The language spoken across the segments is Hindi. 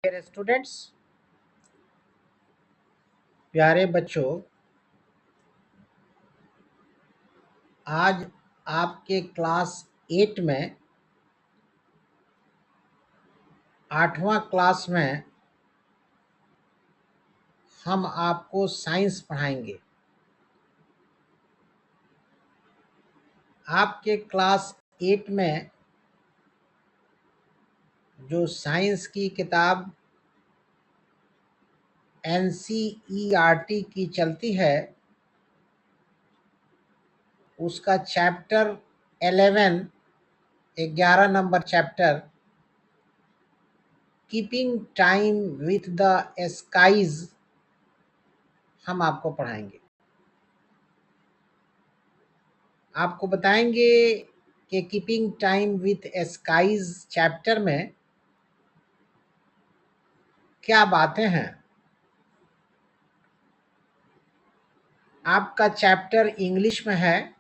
डियर स्टूडेंट्स, प्यारे बच्चों, आज आपके क्लास 8 में 8वां क्लास में हम आपको साइंस पढ़ाएंगे। आपके क्लास 8 में जो साइंस की किताब NCERT की चलती है, उसका chapter 11 number chapter keeping time with the skies हम आपको पढ़ाएंगे। आपको बताएंगे कि keeping time with skies chapter में क्या बातें हैं। आपका चैप्टर इंग्लिश में है।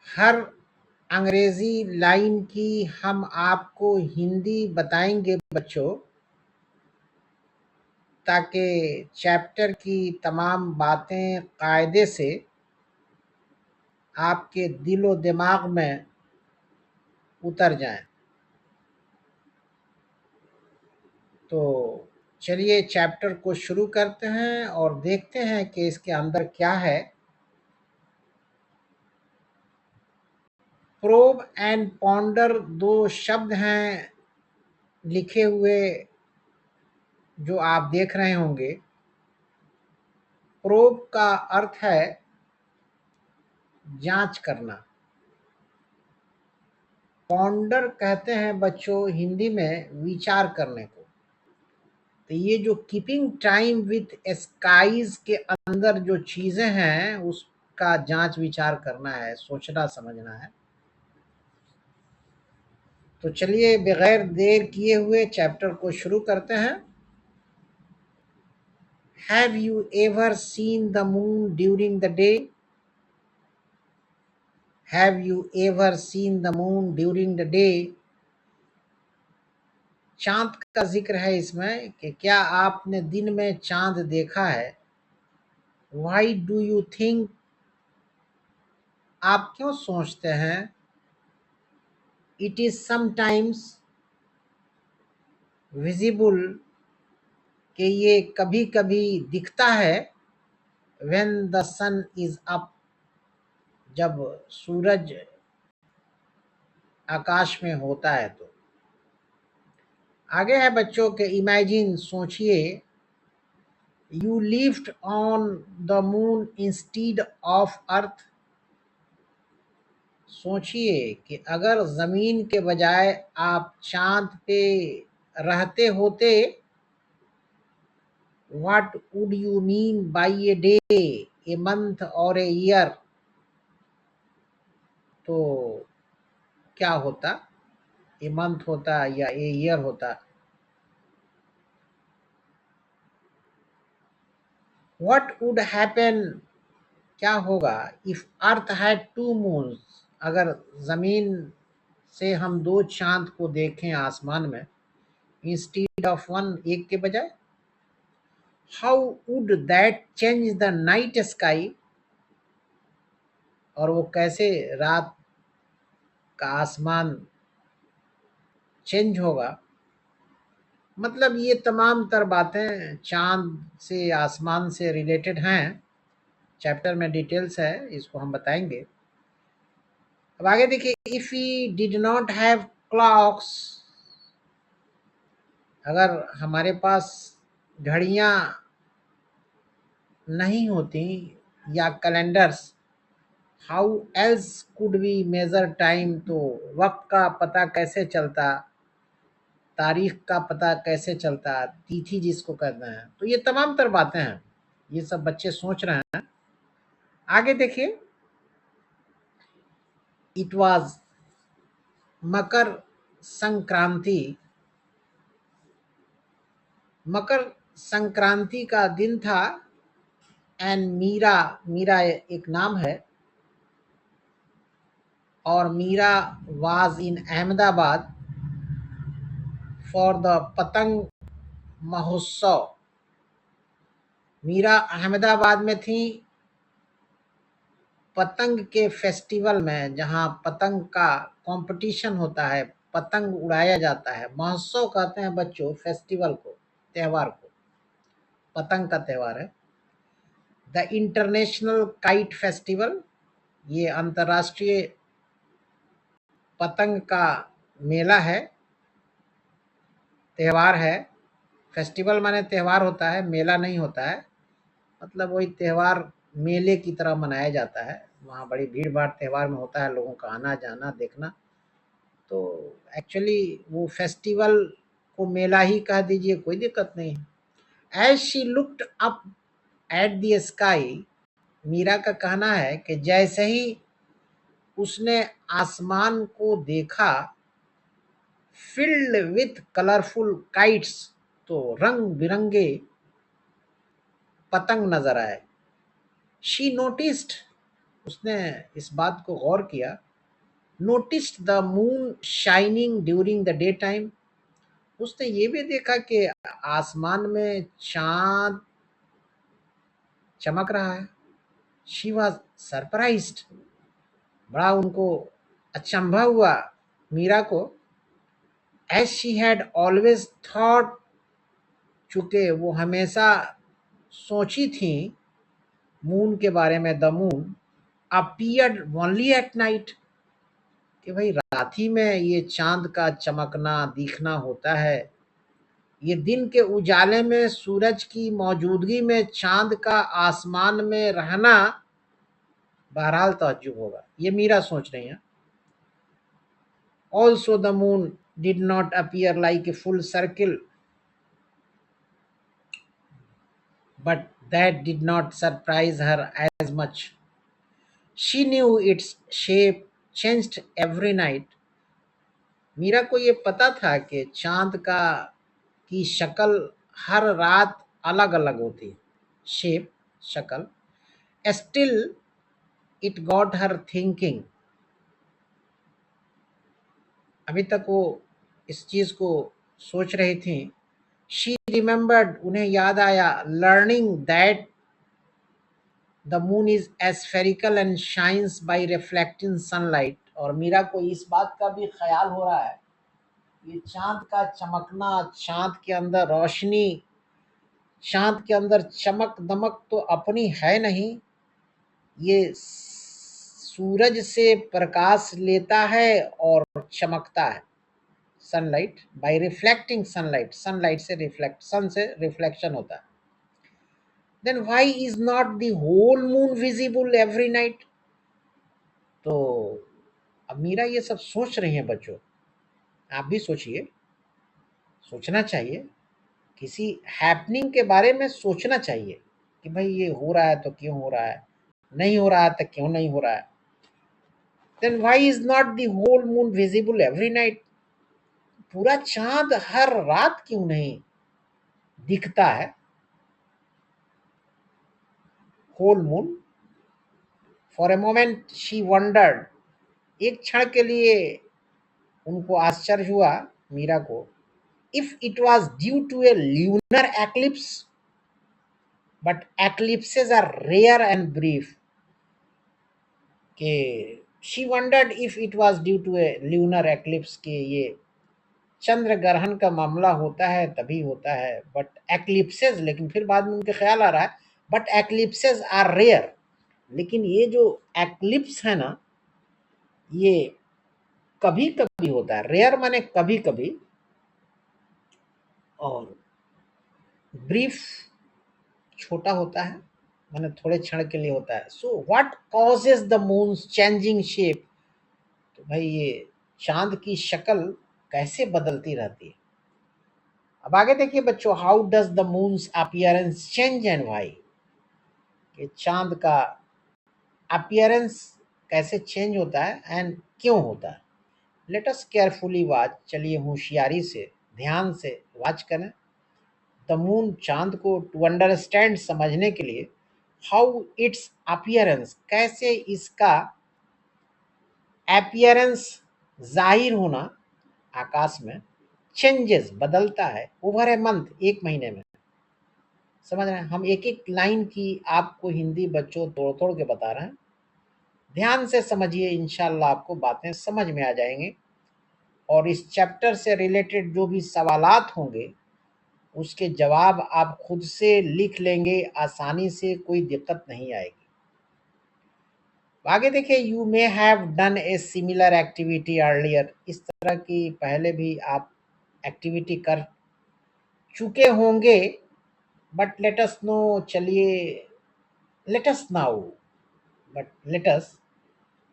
हर अंग्रेजी लाइन की हम आपको हिंदी बताएंगे बच्चों, ताकि चैप्टर की तमाम बातें कायदे से आपके दिलो दिमाग में उतर जाएं। तो चलिए चैप्टर को शुरू करते हैं और देखते हैं कि इसके अंदर क्या है। प्रोब एंड पॉन्डर दो शब्द हैं लिखे हुए जो आप देख रहे होंगे। प्रोब का अर्थ है जांच करना। पॉन्डर कहते हैं बच्चों हिंदी में विचार करने को। तो ये जो कीपिंग टाइम विथ स्काईज के अंदर जो चीजें हैं उसका जांच विचार करना है, सोचना समझना है। तो चलिए बगैर देर किए हुए चैप्टर को शुरू करते हैं। Have you ever seen the moon during the day? Have you ever seen the moon during the day? चांद का जिक्र है इसमें कि क्या आपने दिन में चांद देखा है। Why do you think? आप क्यों सोचते हैं। It is sometimes visible, कि ये कभी कभी दिखता है। When the sun is up, जब सूरज आकाश में होता है। तो आगे है बच्चों के इमेजिन, सोचिए। You lived on the moon instead of earth. सोचिए कि अगर जमीन के बजाय आप चांद पे रहते होते। What would you mean by a day, a month or a year? तो क्या होता, ए मंथ होता या ए ईयर होता। What would happen, क्या होगा, if earth had two moons, अगर जमीन से हम दो चांद को देखें आसमान में, इंस्टीड ऑफ वन, एक के बजाय। How would that change the night sky, और वो कैसे रात का आसमान चेंज होगा। मतलब ये तमाम तर बातें चांद से, आसमान से रिलेटेड हैं। चैप्टर में डिटेल्स है, इसको हम बताएंगे। अब आगे देखिए, if we did not have clocks, अगर हमारे पास घड़ियां नहीं होती या calendars, how else could we measure time, तो वक्त का पता कैसे चलता, तारीख का पता कैसे चलता, तिथि जिसको कहते हैं। तो ये तमाम तर बातें हैं, ये सब बच्चे सोच रहे हैं। आगे देखिए, इट वाज मकर संक्रांति, मकर संक्रांति का दिन था। एंड मीरा, मीरा एक नाम है, और Meera was in Ahmedabad for the Patang Mahotsav. Meera Ahmedabad में थी पतंग के फेस्टिवल में, जहाँ पतंग का कंपटीशन होता है, पतंग उड़ाया जाता है। महोत्सव कहते हैं बच्चों फेस्टिवल को, त्योहार को। पतंग का त्योहार है। द इंटरनेशनल काइट फेस्टिवल, ये अंतर्राष्ट्रीय पतंग का मेला है, त्योहार है। फेस्टिवल माने त्योहार होता है, मेला नहीं होता है। मतलब वही त्योहार मेले की तरह मनाया जाता है। वहाँ बड़ी भीड़ भाड़ त्योहार में होता है, लोगों का आना जाना देखना। तो एक्चुअली वो फेस्टिवल को मेला ही कह दीजिए, कोई दिक्कत नहीं है। As she looked up at the sky, Meera का कहना है कि जैसे ही उसने आसमान को देखा, फिल्ड विथ कलरफुल काइट्स, तो रंग बिरंगे पतंग नजर आए। शी नोटिस्ड, उसने इस बात को गौर किया। Noticed the moon shining during the day time, उसने ये भी देखा कि आसमान में चांद चमक रहा है। शी वॉज सरप्राइज्ड, बड़ा उनको अचंभा हुआ मीरा को। As she had always thought, चूंकि वो हमेशा सोची थी मून के बारे में, the moon appeared only at night, कि भाई रात ही में ये चांद का चमकना दिखना होता है। ये दिन के उजाले में सूरज की मौजूदगी में चांद का आसमान में रहना बहरहाल ताज्जुब होगा, ये मीरा सोच रही हैं। Also the moon did not appear like a full circle, but that did not surprise her as much. She knew its shape changed every night. Meera को ये पता था कि चांद का की शक्ल हर रात अलग अलग होती है, शेप, शक्ल। Still it got her thinking, अभी तक वो इस चीज को सोच रही थी। शी रिमेम्बर्ड, उन्हें याद आया, learning that the moon is spherical and shines by reflecting sunlight. और मीरा को इस बात का भी ख्याल हो रहा है, ये चांद का चमकना, चांद के अंदर रोशनी, चांद के अंदर चमक दमक तो अपनी है नहीं, ये सूरज से प्रकाश लेता है और चमकता है। Sunlight by reflecting sunlight, sunlight से रिफ्लेक्ट, सन से रिफ्लेक्शन होता है। Then why is not the whole moon visible every night. तो अब मीरा ये सब सोच रही हैं बच्चों, आप भी सोचिए, सोचना चाहिए। किसी हैपनिंग के बारे में सोचना चाहिए कि भाई ये हो रहा है तो क्यों हो रहा है, नहीं हो रहा है तो क्यों नहीं हो रहा है। Then why is not the whole moon visible every night, पूरा चांद हर रात क्यों नहीं दिखता है। Whole moon, for a moment she wondered, एक क्षण के लिए उनको आश्चर्य हुआ मीरा को। If it was due to a lunar eclipse, but eclipses are rare and brief, कि she wondered if it was due to a lunar eclipse, के ये चंद्र ग्रहण का मामला होता है तभी होता है, बट एक्लिप्सेस, लेकिन फिर बाद में उनके ख्याल आ रहा है बट एक्लिप्सेस आर रेयर, लेकिन ये जो एक्लिप्स है ना, ये कभी कभी होता है, रेयर माने कभी कभी, और ब्रीफ छोटा होता है, माने थोड़े क्षण के लिए होता है। So what causes the moons changing shape, तो भाई ये चांद की शक्ल कैसे बदलती रहती है। अब आगे देखिए बच्चों, how does the moon's appearance change and why, कि चांद का अपीयरेंस कैसे चेंज होता है एंड क्यों होता है। लेट अस केयरफुली वॉच, चलिए होशियारी से ध्यान से वॉच करें द मून, चांद को, टू अंडरस्टैंड, समझने के लिए, हाउ इट्स अपीयरेंस, कैसे इसका अपीयरेंस, जाहिर होना आकाश में, चेंजेस बदलता है ओवर ए मंथ, एक महीने में। समझ रहे हैं? हम एक एक लाइन की आपको हिंदी बच्चों तोड़ तोड़ के बता रहे हैं, ध्यान से समझिए, इंशाल्लाह आपको बातें समझ में आ जाएंगी। और इस चैप्टर से रिलेटेड जो भी सवालात होंगे उसके जवाब आप खुद से लिख लेंगे आसानी से, कोई दिक्कत नहीं आएगी। आगे देखिए, you may have done a similar activity earlier, इस तरह की पहले भी आप एक्टिविटी कर चुके होंगे, बट लेट अस नो, चलिए late us now, but let us,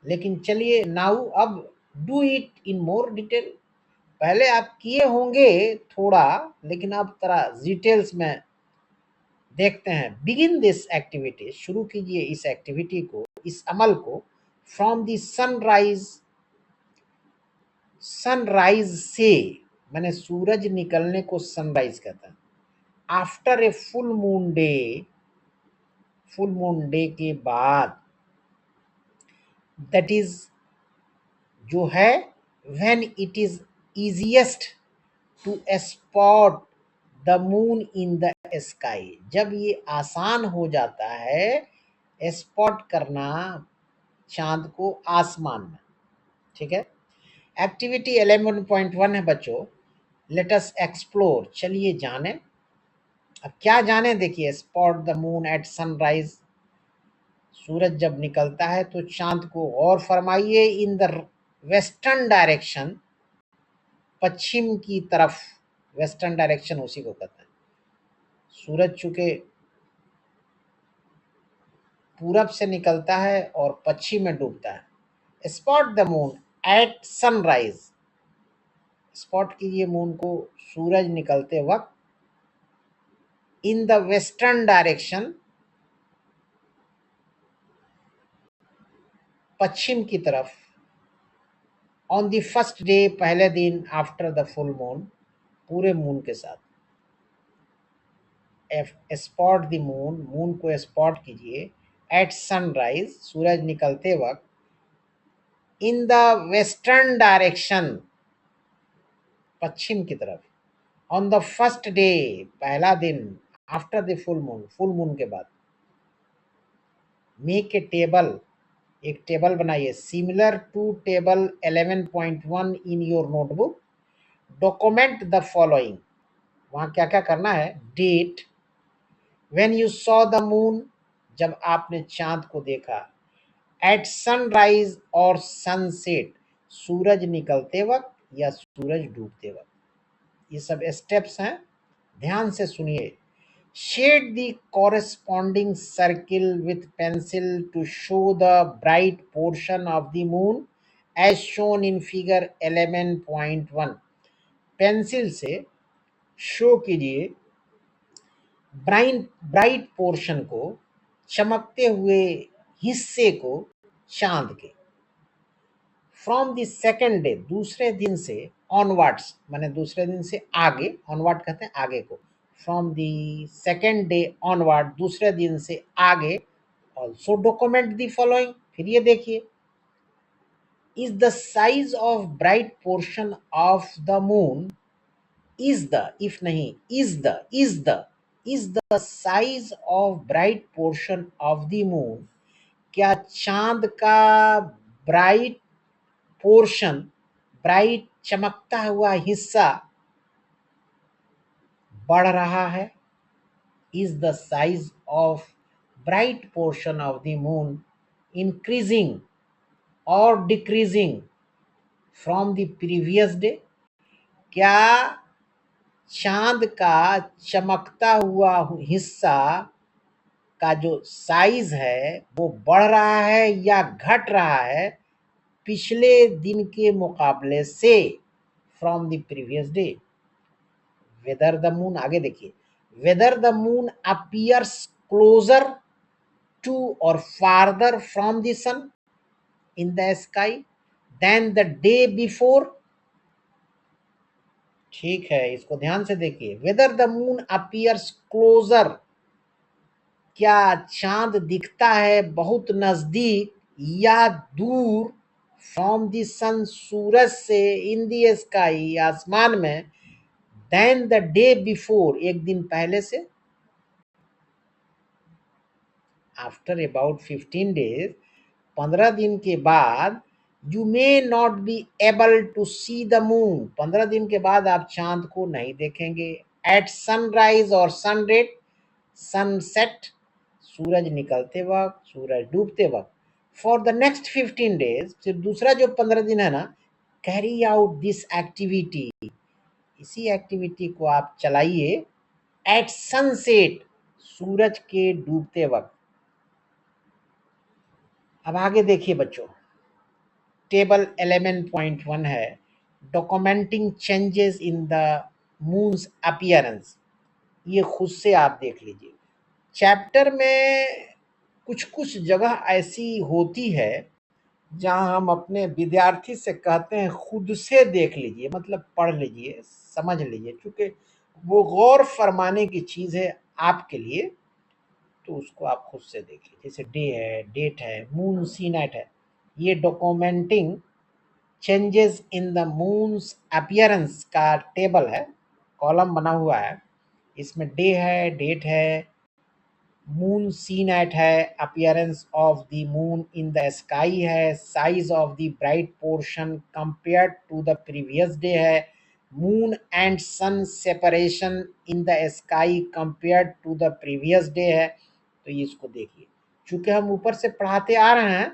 लेकिन चलिए नाउ अब do it in more detail. पहले आप किए होंगे थोड़ा, लेकिन अब तरह डिटेल्स में देखते हैं। बिगिन दिस एक्टिविटी, शुरू कीजिए इस एक्टिविटी को, इस अमल को। फ्रॉम द सनराइज, सनराइज से माने सूरज निकलने को सनराइज कहता है। After a full moon day, full moon day के बाद, दैट इज जो है, when it is easiest to spot the moon in the sky, जब ये आसान हो जाता है स्पॉट करना चांद को आसमान में। ठीक है, एक्टिविटी 11.1 है बच्चों, लेट अस एक्सप्लोर, चलिए जाने। अब क्या जाने, देखिए, spot the moon at sunrise, सूरज जब निकलता है तो चांद को और फरमाइए। इन द वेस्टर्न डायरेक्शन, पश्चिम की तरफ, वेस्टर्न डायरेक्शन उसी को कहते हैं। सूरज चूंकि पूरब से निकलता है और पश्चिम में डूबता है। Spot the moon at sunrise, spot कीजिए मून को सूरज निकलते वक्त। इन द वेस्टर्न डायरेक्शन, पश्चिम की तरफ। ऑन द फर्स्ट डे, पहले दिन। आफ्टर द फुल मून, पूरे मून के साथ। स्पॉट द मून, मून को स्पॉट कीजिए। एट सनराइज, सूरज निकलते वक्त। इन द वेस्टर्न डायरेक्शन, पश्चिम की तरफ। ऑन द फर्स्ट डे, पहला दिन। After the full moon, full moon के बाद। मेक ए टेबल, एक टेबल बनाइए, similar to table 11.1 in your notebook. Document the following, वहां क्या क्या करना है। Date, when you saw the moon, जब आपने चांद को देखा। एट सनराइज और सनसेट, सूरज निकलते वक्त या सूरज डूबते वक्त। ये सब स्टेप्स हैं, ध्यान से सुनिए। Shade the corresponding circle with pencil to show the bright portion of the moon as shown in figure 11.1। Pencil से शो कीजिए ब्राइट ब्राइट पोर्शन को, चमकते हुए हिस्से को चांद के। फ्रॉम द सेकेंड डे, दूसरे दिन से। ऑनवर्ड्स माने दूसरे दिन से आगे, ऑनवर्ड कहते हैं आगे को। From the second day onward, दूसरे दिन से आगे। ऑल्सो डॉक्यूमेंट द फॉलोइंग, फिर ये देखिए। Is the size of bright portion of the moon, is the, if नहीं, is the size of bright portion of the moon, क्या चांद का ब्राइट पोर्शन, ब्राइट चमकता हुआ हिस्सा बढ़ रहा है। Is the size of bright portion of the moon increasing और decreasing from the previous day, क्या चांद का चमकता हुआ हिस्सा का जो साइज है वो बढ़ रहा है या घट रहा है पिछले दिन के मुकाबले से। From the previous day. Whether the moon, आगे देखिए। Whether the moon appears closer to और farther from the sun in the sky than the day before. ठीक है, इसको ध्यान से देखिए। Whether the moon appears closer, क्या चांद दिखता है बहुत नजदीक या दूर। फ्रॉम द सन, सूरज से। इन द स्काई, आसमान में। देन द डे बिफोर, एक दिन पहले से, आफ्टर अबाउट 15 days, 15 दिन के बाद, you may not be able to see the moon, 15 दिन के बाद आप चांद को नहीं देखेंगे। एट सनराइज और सनरेट, सनसेट सूरज निकलते वक्त, सूरज डूबते वक्त। फॉर द नेक्स्ट 15 days, फिर दूसरा जो 15 दिन है ना, कैरी आउट दिस एक्टिविटी, इसी एक्टिविटी को आप चलाइए एट सनसेट, सूरज के डूबते वक्त। अब आगे देखिए बच्चों, टेबल 11.1 है, documenting changes in the moon's appearance. ये खुद से आप देख लीजिए। चैप्टर में कुछ कुछ जगह ऐसी होती है जहां हम अपने विद्यार्थी से कहते हैं खुद से देख लीजिए, मतलब पढ़ लीजिए, समझ लीजिए, क्योंकि वो गौर फरमाने की चीज़ है आपके लिए, तो उसको आप खुद से देखिए। जैसे डे है, डेट है, मून सी नाइट है, ये documenting changes in the moon's appearance का टेबल है, कॉलम बना हुआ है। इसमें डे है, डेट है, मून सी नाइट है, appearance of the moon in the sky है, size of the bright portion compared to the previous day है, moon and sun separation in the sky compared to the previous day है। तो ये इसको देखिए, चूंकि हम ऊपर से पढ़ाते आ रहे हैं,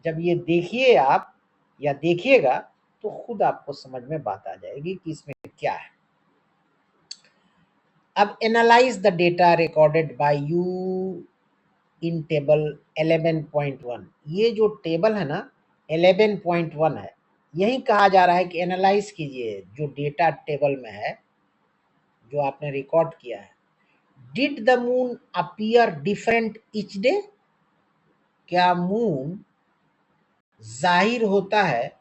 जब ये देखिए आप या देखिएगा तो खुद आपको समझ में बात आ जाएगी कि इसमें क्या है। अब analyse the data recorded by you in table 11.1। ये जो टेबल है ना 11.1 है, यही कहा जा रहा है कि एनालाइज कीजिए जो डेटा टेबल में है, जो आपने रिकॉर्ड किया है। Did the moon appear different each day, क्या मून जाहिर होता है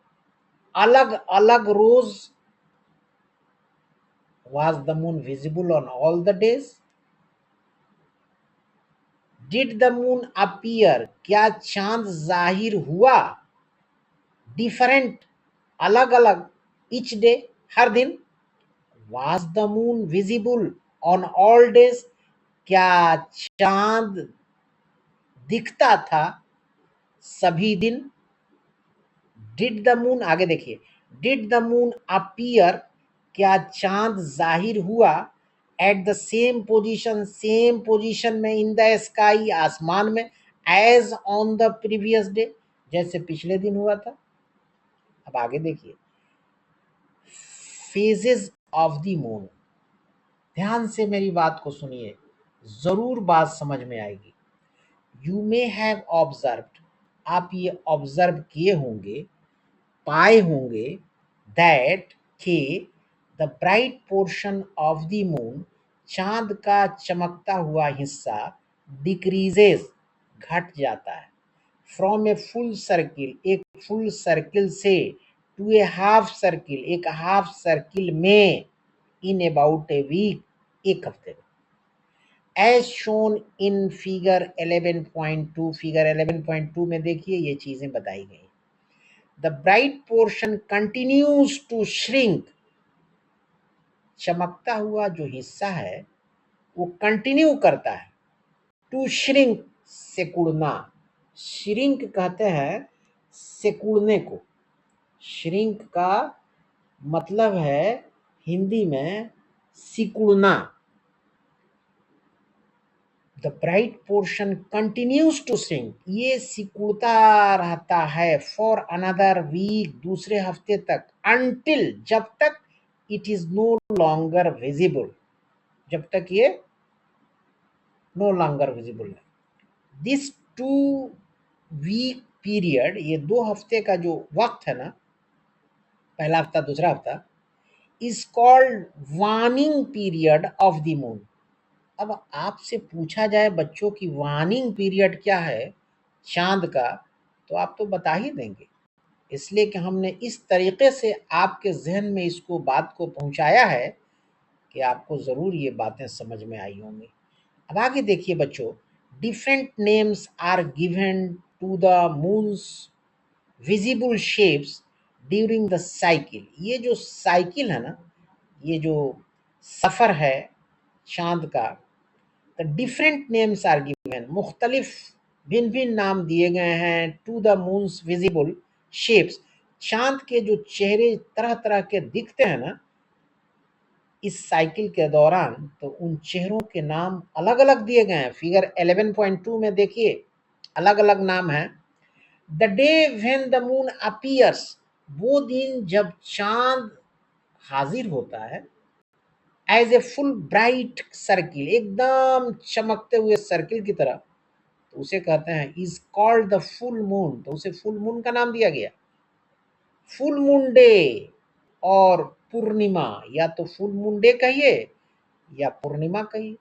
अलग अलग रोज। Was the moon visible on all the days? Did the moon appear, क्या चांद जाहिर हुआ डिफरेंट अलग अलग each day, हर दिन। Was the moon visible on all days, क्या चांद दिखता था सभी दिन। डिड द मून, आगे देखिए, डिड द मून अपीयर, क्या चांद जाहिर हुआ at the same position, same position में, इन द स्काई, आसमान में, as on the previous day, जैसे पिछले दिन हुआ था। अब आगे देखिए, फेजेस ऑफ द मून, ध्यान से मेरी बात को सुनिए, जरूर बात समझ में आएगी। यू मे हैव ऑब्जर्व्ड, आप ये ऑब्जर्व किए होंगे, पाए होंगे, दैट के the bright portion of the moon, चांद का चमकता हुआ हिस्सा, डिक्रीजेस, घट जाता है, फ्रॉम ए फुल सर्किल, एक फुल सर्किल से, टू ए हाफ सर्किल, एक हाफ सर्किल में, इन अबाउट ए वीक, एक हफ्ते में। As shown in figure 11.2, figure 11.2 में देखिए ये चीजें बताई गई। The bright portion continues to shrink, चमकता हुआ जो हिस्सा है वो कंटिन्यू करता है, टू श्रिंक, सिकुड़ना, श्रिंक कहते हैं सिकुड़ने को। श्रिंक का मतलब है हिंदी में सिकुड़ना। The bright portion continues to sink, ये सिकुड़ता रहता है, फॉर अनदर वीक, दूसरे हफ्ते तक, अनटिल, जब तक, it is no longer visible, जब तक ये नो लॉन्गर विजिबल है। दिस 2 वीक पीरियड, ये 2 हफ्ते का जो वक्त है ना, पहला हफ्ता दूसरा हफ्ता, is called warning period of the moon. अब आपसे पूछा जाए बच्चों की वार्निंग पीरियड क्या है चांद का, तो आप तो बता ही देंगे, इसलिए कि हमने इस तरीके से आपके जहन में इसको बात को पहुंचाया है कि आपको ज़रूर ये बातें समझ में आई होंगी। अब आगे देखिए बच्चों, different names are given to the moon's visible shapes during the cycle. ये जो साइकिल है ना, ये जो सफ़र है चाँद का। The different names are given, मुख्तलिफ भिन्न भिन्न नाम दिए गए हैं to the moon's visible shapes. चाँद के जो चेहरे तरह तरह के दिखते हैं ना इस साइकिल के दौरान, तो उन चेहरों के नाम अलग अलग दिए गए हैं। फिगर 11.2 में देखिए अलग अलग नाम है। The day when the moon appears, वो दिन जब चांद हाजिर होता है, as a full bright circle, एकदम चमकते हुए सर्किल की तरह, तो उसे कहते हैं is called the full moon, तो उसे फुल मून का नाम दिया गया। फुल मून डे और पूर्णिमा, या तो फुल मून डे कहिए या पूर्णिमा कहिए।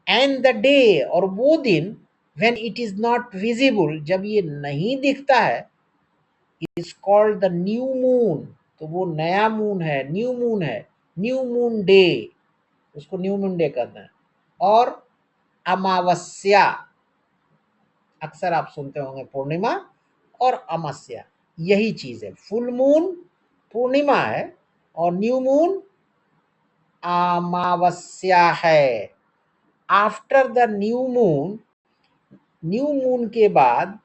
एंड द डे, और वो दिन, when it is not visible, जब ये नहीं दिखता है, is called the new moon, तो वो नया मून है, न्यू मून है, न्यू मून डे, उसको न्यू मून डे कहते हैं। और अमावस्या, अक्सर आप सुनते होंगे पूर्णिमा और अमावस्या, यही चीज है। फुल मून पूर्णिमा है और न्यू मून अमावस्या है। आफ्टर द न्यू मून के बाद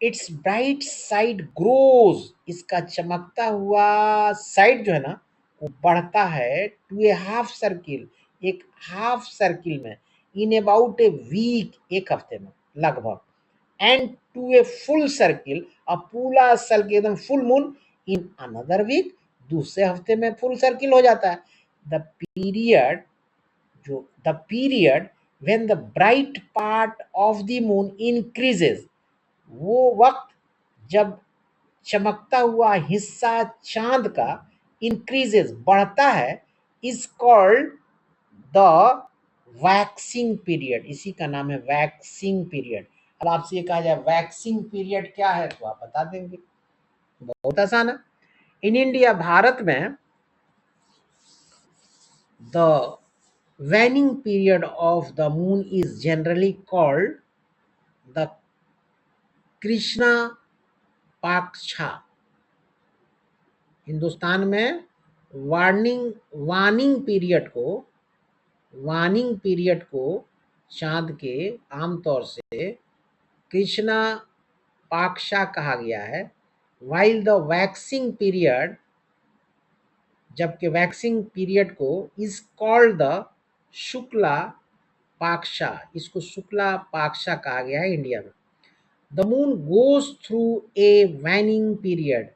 इट्स ब्राइट साइड ग्रोज, इसका चमकता हुआ साइड जो है ना वो बढ़ता है टू ए हाफ सर्किल, एक हाफ सर्किल में, इन अबाउट ए वीक, एक हफ्ते में लगभग, and to a full circle, अब पूरा सर्किल एकदम full moon, in another week, दूसरे हफ्ते में फुल सर्किल हो जाता है। द पीरियड, जो the period when the bright part of the moon increases, वो वक्त जब चमकता हुआ हिस्सा चांद का इंक्रीजेस, बढ़ता है, is called the waxing period, इसी का नाम है वैक्सिंग पीरियड। अब आपसे ये कहा जाए वैक्सिंग पीरियड क्या है, तो आप बता देंगे। बहुत आसान है। इन इंडिया, भारत में, the waning period of the moon is generally called the Krishna Paksha. Hindustan में वार्निंग पीरियड को, वार्निंग पीरियड को चांद के आमतौर से कृष्णा पाक्षा कहा गया है। वाइल द वैक्सिंग पीरियड, जबकि वैक्सिंग पीरियड को इज कॉल्ड द शुक्ला पाक्षा, इसको शुक्ला पाक्षा कहा गया है इंडिया में। The moon goes through a waning period,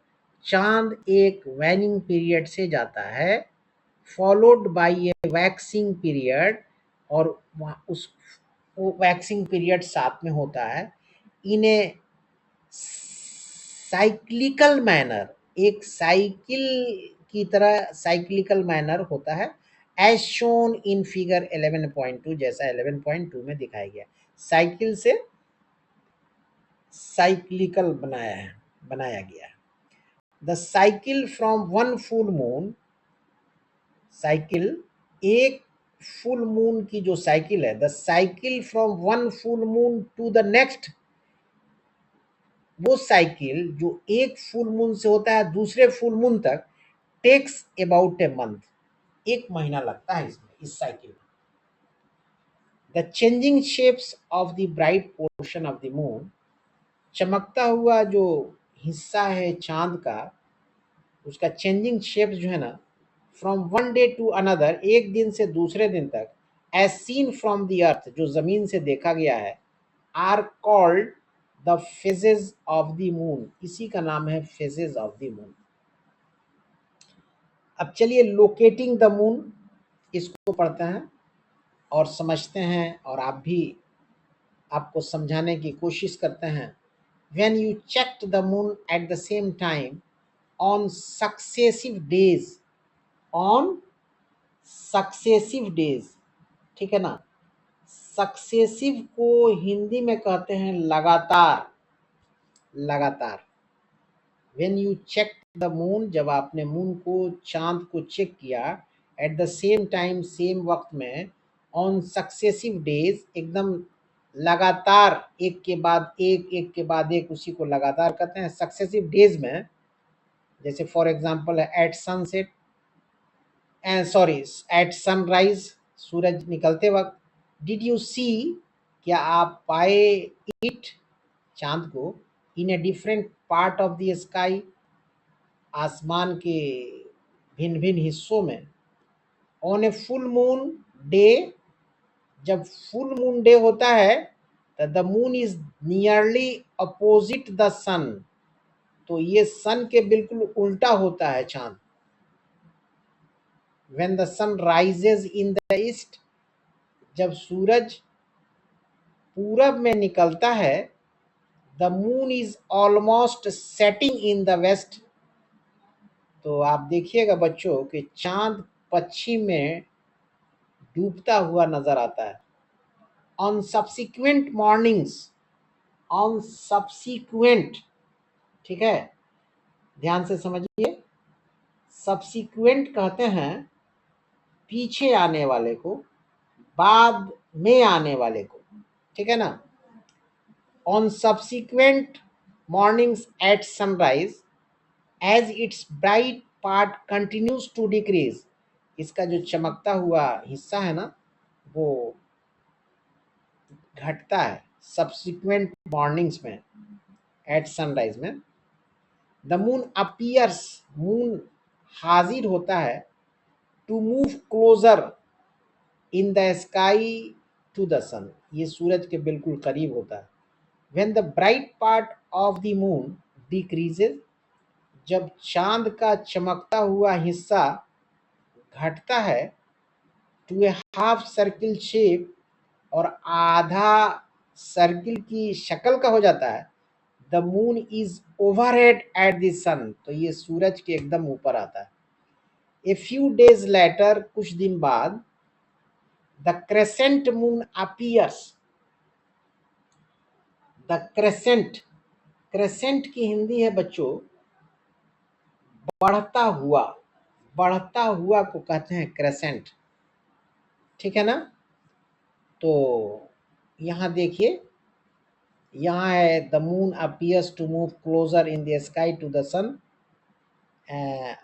चांद एक वैनिंग पीरियड से जाता है, followed by A waxing period, और उस वो वैक्सिंग पीरियड साथ में होता है। इन ए साइक्लिकल मैनर, एक साइकिल की तरह साइक्लिकल मैनर होता है, एज शोन इन फिगर 11.2, जैसा 11.2 में दिखाया गया। साइकिल से साइक्लिकल बनाया गया है। The cycle from one full moon, cycle, एक फुल मून की जो साइकिल है, the cycle from one full moon to the next, वो साइकिल जो एक फुल मून से होता है दूसरे फुल मून तक, टेक्स अबाउट ए मंथ, एक महीना लगता है इसमें, इस साइकिल में। The changing shapes of the bright portion of the moon, चमकता हुआ जो हिस्सा है चांद का, उसका चेंजिंग शेप जो है ना, from one day to another, एक दिन से दूसरे दिन तक, as seen from the earth, जो जमीन से देखा गया है, are called the phases of the moon, इसी का नाम है फेजेस ऑफ द मून। अब चलिए लोकेटिंग द मून, इसको पढ़ते हैं और समझते हैं, और आप भी आपको समझाने की कोशिश करते हैं। When you checked the moon eight the same time on successive days, on successive days, ठीक है ना। सक्सेसिव को हिंदी में कहते हैं लगातार, लगातार। When you check the moon, जब आपने मून को, चांद को चेक किया, at the same time, same वक्त में, ऑन सक्सेसिव डेज, एकदम लगातार, एक के बाद एक, एक के बाद एक, उसी को लगातार कहते हैं सक्सेसिव डेज में। जैसे फॉर एग्जांपल है at sunset, sorry, at sunrise, सूरज निकलते वक्त, डिड यू सी, क्या आप पाए, इट, चांद को, in a different part of the sky, आसमान के भिन्न भिन्न हिस्सों में, on a full moon day, जब फुल मून डे होता है, the moon is nearly opposite the sun, तो ये सन के बिल्कुल उल्टा होता है चांद। When the sun rises in the east, जब सूरज पूरब में निकलता है, the moon is almost setting in the west, तो आप देखिएगा बच्चों कि चांद पश्चिम में डूबता हुआ नजर आता है। On subsequent mornings, on subsequent, ठीक है, ध्यान से समझिए, सब्सिक्वेंट कहते हैं पीछे आने वाले को, बाद में आने वाले को, ठीक है ना। On subsequent mornings at sunrise, as its bright part continues to decrease, इसका जो चमकता हुआ हिस्सा है ना, वो घटता है सब्सिक्वेंट मॉर्निंग्स में, एट सनराइज में। द मून अपीयर्स, मून हाजिर होता है, to move closer in the sky to the sun, ये सूरज के बिल्कुल करीब होता है। When the bright part of the moon decreases, जब चांद का चमकता हुआ हिस्सा घटता है, to a half circle shape, और आधा सर्किल की शक्ल का हो जाता है, the moon is overhead at the sun, तो ये सूरज के एकदम ऊपर आता है। ए फ्यू डेज लेटर, कुछ दिन बाद, the crescent moon appears, the crescent, crescent की हिंदी है बच्चों बढ़ता हुआ, बढ़ता हुआ को कहते हैं क्रेसेंट, ठीक है ना। तो यहाँ देखिए, यहाँ है the moon appears to move closer in the sky to the sun,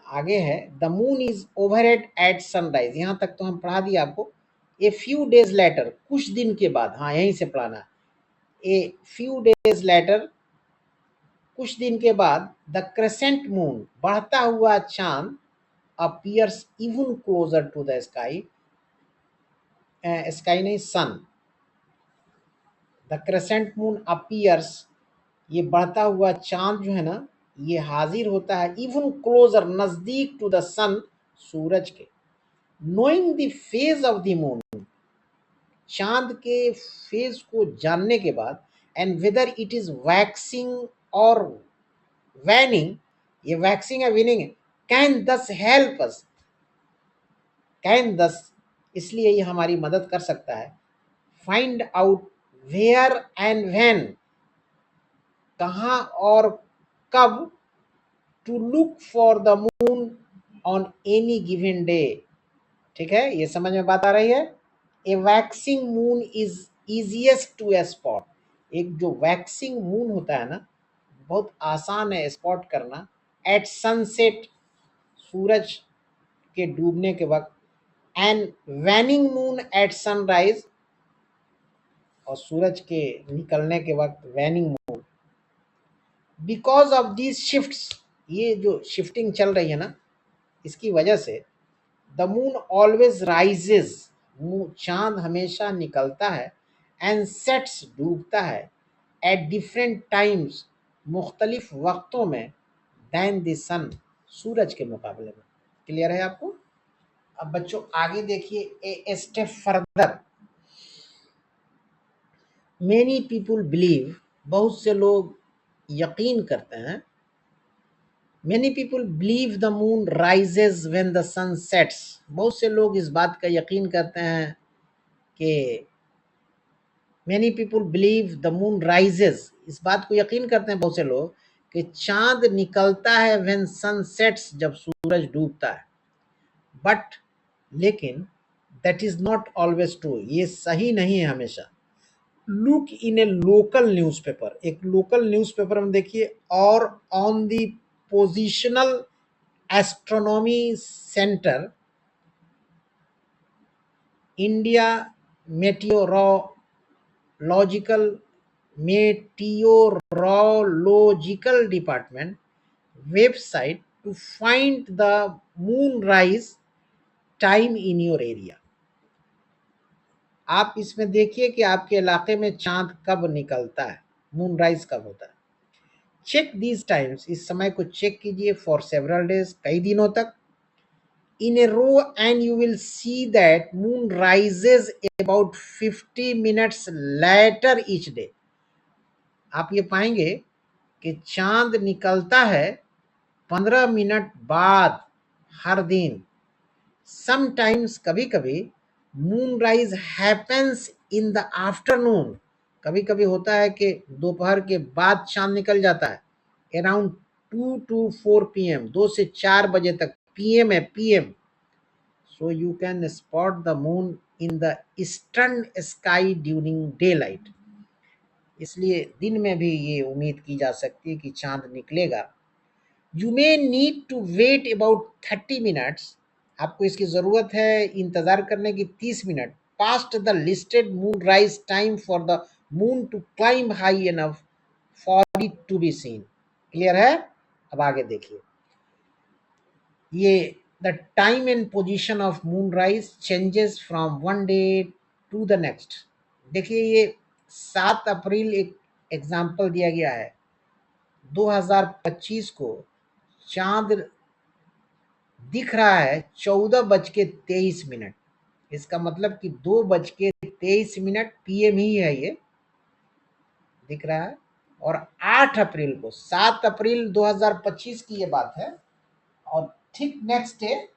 आगे है the moon is overhead at sunrise, यहाँ तक तो हम पढ़ा दिए आपको। ए फ्यू डेज लेटर, कुछ दिन के बाद, हाँ यहीं से पढ़ाना। ए फ्यू डेज लेटर, कुछ दिन के बाद, द क्रेसेंट मून, बढ़ता हुआ चांद, appears even closer to the sky, sky नहीं sun, the crescent moon appears, ये बढ़ता हुआ चांद जो है ना, ये हाजिर होता है, इवन क्लोजर, नजदीक, टू द सन, सूरज के। Knowing the phase of the moon, चांद के फेज को जानने के बाद, and whether it is waxing और वैनिंग, ये वैक्सिंग है विनिंग है, can this help us, can this, इसलिए ये हमारी मदद कर सकता है, find out where and when, कहाँ और कब, to look for the moon on any given day, ठीक है, ये समझ में बात आ रही है। A waxing moon is easiest to spot, एक जो वैक्सिंग मून होता है ना, बहुत आसान है स्पॉट करना। एट सनसेट, सूरज के डूबने के वक्त, and waning moon at sunrise, और सूरज के निकलने के वक्त waning moon. Because of these shifts, ये जो शिफ्टिंग चल रही है ना, इसकी वजह से, द मून ऑलवेज राइजेज, चांद हमेशा निकलता है, एंड सेट्स, डूबता है, एट डिफरेंट टाइम्स, मुख्तलिफ वक्तों में, दैन द सन, सूरज के मुकाबले में। क्लियर है आपको। अब बच्चों आगे देखिए, a step further, many people believe, बहुत से लोग यकीन करते हैं, many people believe the moon rises when the sun sets, बहुत से लोग इस बात का यकीन करते हैं कि, many people believe the moon rises, इस बात को यकीन करते हैं बहुत से लोग कि चांद निकलता है व्हेन सन सेट्स, जब सूरज डूबता है। बट, लेकिन, that is not always true, ये सही नहीं है हमेशा। Look in A local newspaper, एक लोकल न्यूज़पेपर में देखिए, और on the positional astronomy centre India meteorological department website to find the moonrise time in your area. आप इसमें देखिए कि आपके इलाके में चांद कब निकलता है, मूनराइज कब होता है। चेक दीज टाइम्स, इस समय को चेक कीजिए फॉर सेवरल डेज, कई दिनों तक, in a row, and you will see that moon rises about 50 minutes later each day. आप ये पाएंगे कि चांद निकलता है 15 मिनट बाद हर दिन। समटाइम्स, कभी कभी, moon rise happens in the afternoon, कभी कभी होता है कि दोपहर के बाद चांद निकल जाता है। अराउंड 2 to 4 PM, 2 से 4 बजे तक, PM है, PM। So you can spot the moon in the eastern sky during daylight. इसलिए दिन में भी ये उम्मीद की जा सकती है कि चांद निकलेगा। You may need to wait about 30 minutes. आपको इसकी ज़रूरत है इंतज़ार करने की 30 minute past the listed moonrise time for the moon to climb high enough for it to be seen. Clear है? अब आगे देखिए। ये the time and position of moonrise changes from one day to the next. देखिए ये 7 अप्रैल एक एग्जाम्पल दिया गया है। 2025 को चांद दिख रहा है 14:23। इसका मतलब कि 2:23 PM ही है, ये दिख रहा है। और 8 अप्रैल को, 7 अप्रैल 2025 की ये बात है, और ठीक नेक्स्ट डे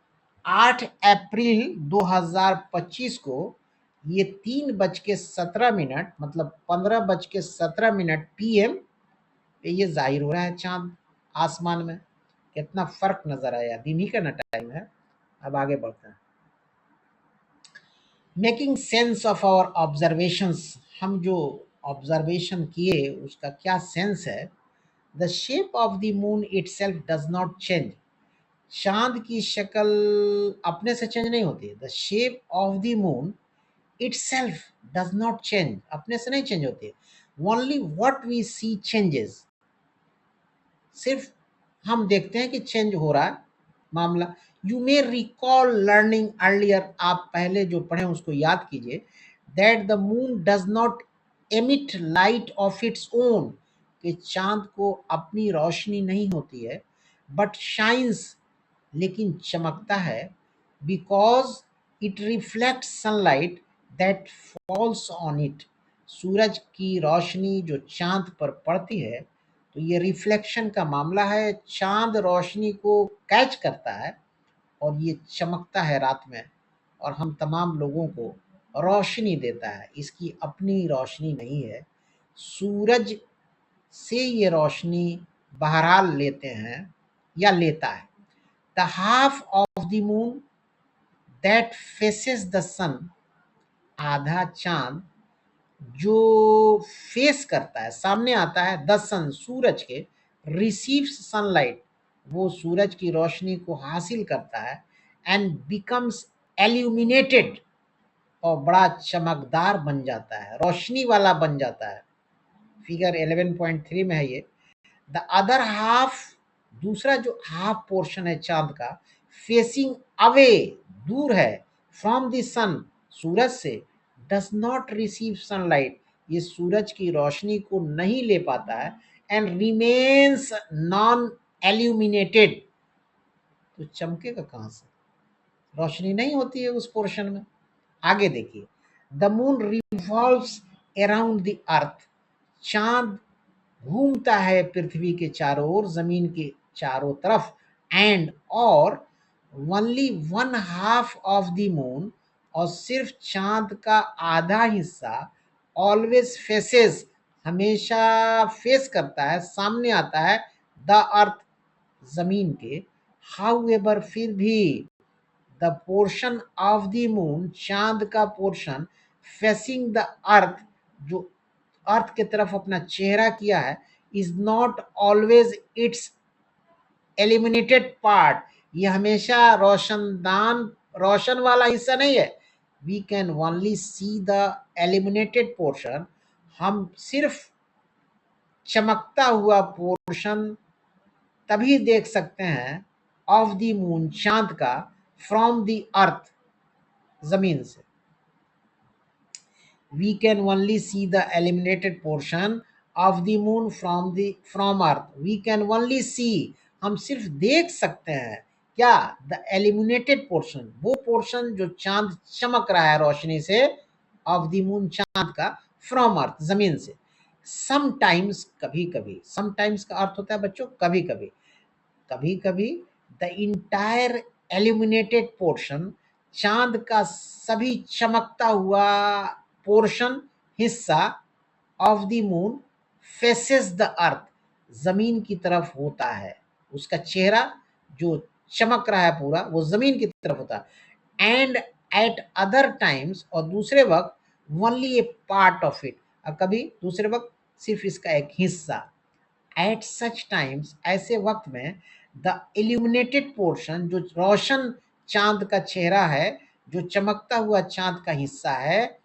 8 अप्रैल 2025 को ये 3:17, मतलब 15:17 PM पे ये जाहिर हो रहा है चांद आसमान में। कितना फर्क नजर आया, दिन ही का ना टाइम है। अब आगे बढ़ते हैं। Making sense of our observations, हम जो ऑब्जर्वेशन किए उसका क्या सेंस है। The shape of the moon itself does not change, चांद की शक्ल अपने से चेंज नहीं होती। The shape of the moon itself does not change, अपने से नहीं चेंज होती। Only what we see changes, सिर्फ हम देखते हैं कि चेंज हो रहा है मामला। You may recall learning earlier, आप पहले जो पढ़े उसको याद कीजिए। That the moon does not emit light of its own, कि चांद को अपनी रोशनी नहीं होती है, बट शाइन्स, लेकिन चमकता है। Because it reflect sunlight that falls on it, सूरज की रोशनी जो चांद पर पड़ती है, तो ये रिफ्लेक्शन का मामला है। चांद रोशनी को कैच करता है और ये चमकता है रात में, और हम तमाम लोगों को रोशनी देता है। इसकी अपनी रोशनी नहीं है, सूरज से ये रोशनी बहरहाल लेते हैं या लेता है। The half of the moon that faces the sun, आधा चांद जो फेस करता है, सामने आता है, द सन, सूरज के, रिसीव्स सनलाइट, वो सूरज की रोशनी को हासिल करता है, एंड बिकम्स एल्यूमिनेटेड, और बड़ा चमकदार बन जाता है, रोशनी वाला बन जाता है। फिगर 11.3 में है ये। द अदर हाफ, दूसरा जो हाफ पोर्शन है चांद का, फेसिंग अवे, दूर है, फ्रॉम द सन, सूरज से, डज नॉट रिसीव सनलाइट, ये सूरज की रोशनी को नहीं ले पाता है, एंड रिमेन्स नॉन एल्यूमिनेटेड, तो चमकेगा कहां से, रोशनी नहीं होती है उस पोर्शन में। आगे देखिए। The moon revolves around the earth, चांद घूमता है पृथ्वी के चारों ओर, जमीन के चारों तरफ। एंड, और only one half of the moon, और सिर्फ चांद का आधा हिस्सा, ऑलवेज फेसेस, हमेशा फेस करता है, सामने आता है, द अर्थ, जमीन के। हाउ एवर, फिर भी, the portion of the moon, चांद का पोर्शन, फेसिंग द अर्थ, जो अर्थ की तरफ अपना चेहरा किया है, is not always its illuminated part, ये हमेशा रोशनदान, रोशन वाला हिस्सा नहीं है। We can only see the eliminated portion, हम सिर्फ चमकता हुआ पोर्शन तभी देख सकते हैं ऑफ द मून, चांद का, फ्रॉम द अर्थ, जमीन से। We can only see the eliminated portion of the moon from earth. We can only see, हम सिर्फ देख सकते हैं क्या, द एलिमिनेटेड पोर्शन, वो पोर्शन जो चांद चमक रहा है रोशनी से, ऑफ द मून, चांद का, फ्रॉम अर्थ, जमीन से। समटाइम्स, कभी कभी, समटाइम्स का अर्थ होता है बच्चों कभी कभी, कभी कभी द इंटायर एल्यूमिनेटेड पोर्शन, चांद का सभी चमकता हुआ पोर्शन, हिस्सा, of the moon faces the earth, जमीन की तरफ होता है, उसका चेहरा जो चमक रहा है पूरा वो जमीन की तरफ होता है। एंड एट अदर टाइम्स, और दूसरे वक्त, only A part of it, और कभी दूसरे वक्त सिर्फ इसका एक हिस्सा। एट सच टाइम्स, ऐसे वक्त में, द इल्यूमिनेटेड पोर्शन, जो रोशन चांद का चेहरा है, जो चमकता हुआ चांद का हिस्सा है,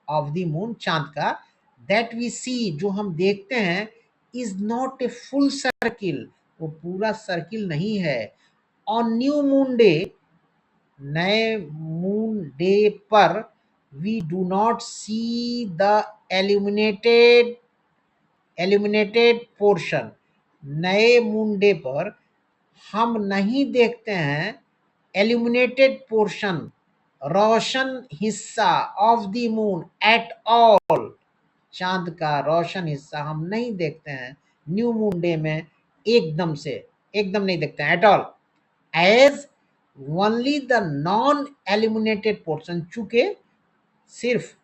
ऑफ द मून, चांद का, दैट वी सी, जो हम देखते हैं, is not a full circle, वो पूरा सर्किल नहीं है। ऑन न्यू मून डे, नए मून डे पर, we do not see the illuminated portion, नए मून डे पर हम नहीं देखते हैं एल्यूमिनेटेड पोर्शन, रोशन हिस्सा, of the moon, at all, चांद का रोशन हिस्सा हम नहीं देखते हैं न्यू मून डे में, एकदम से, एकदम नहीं देखते हैं, at all. As only the non illuminated portion, चूंकि सिर्फ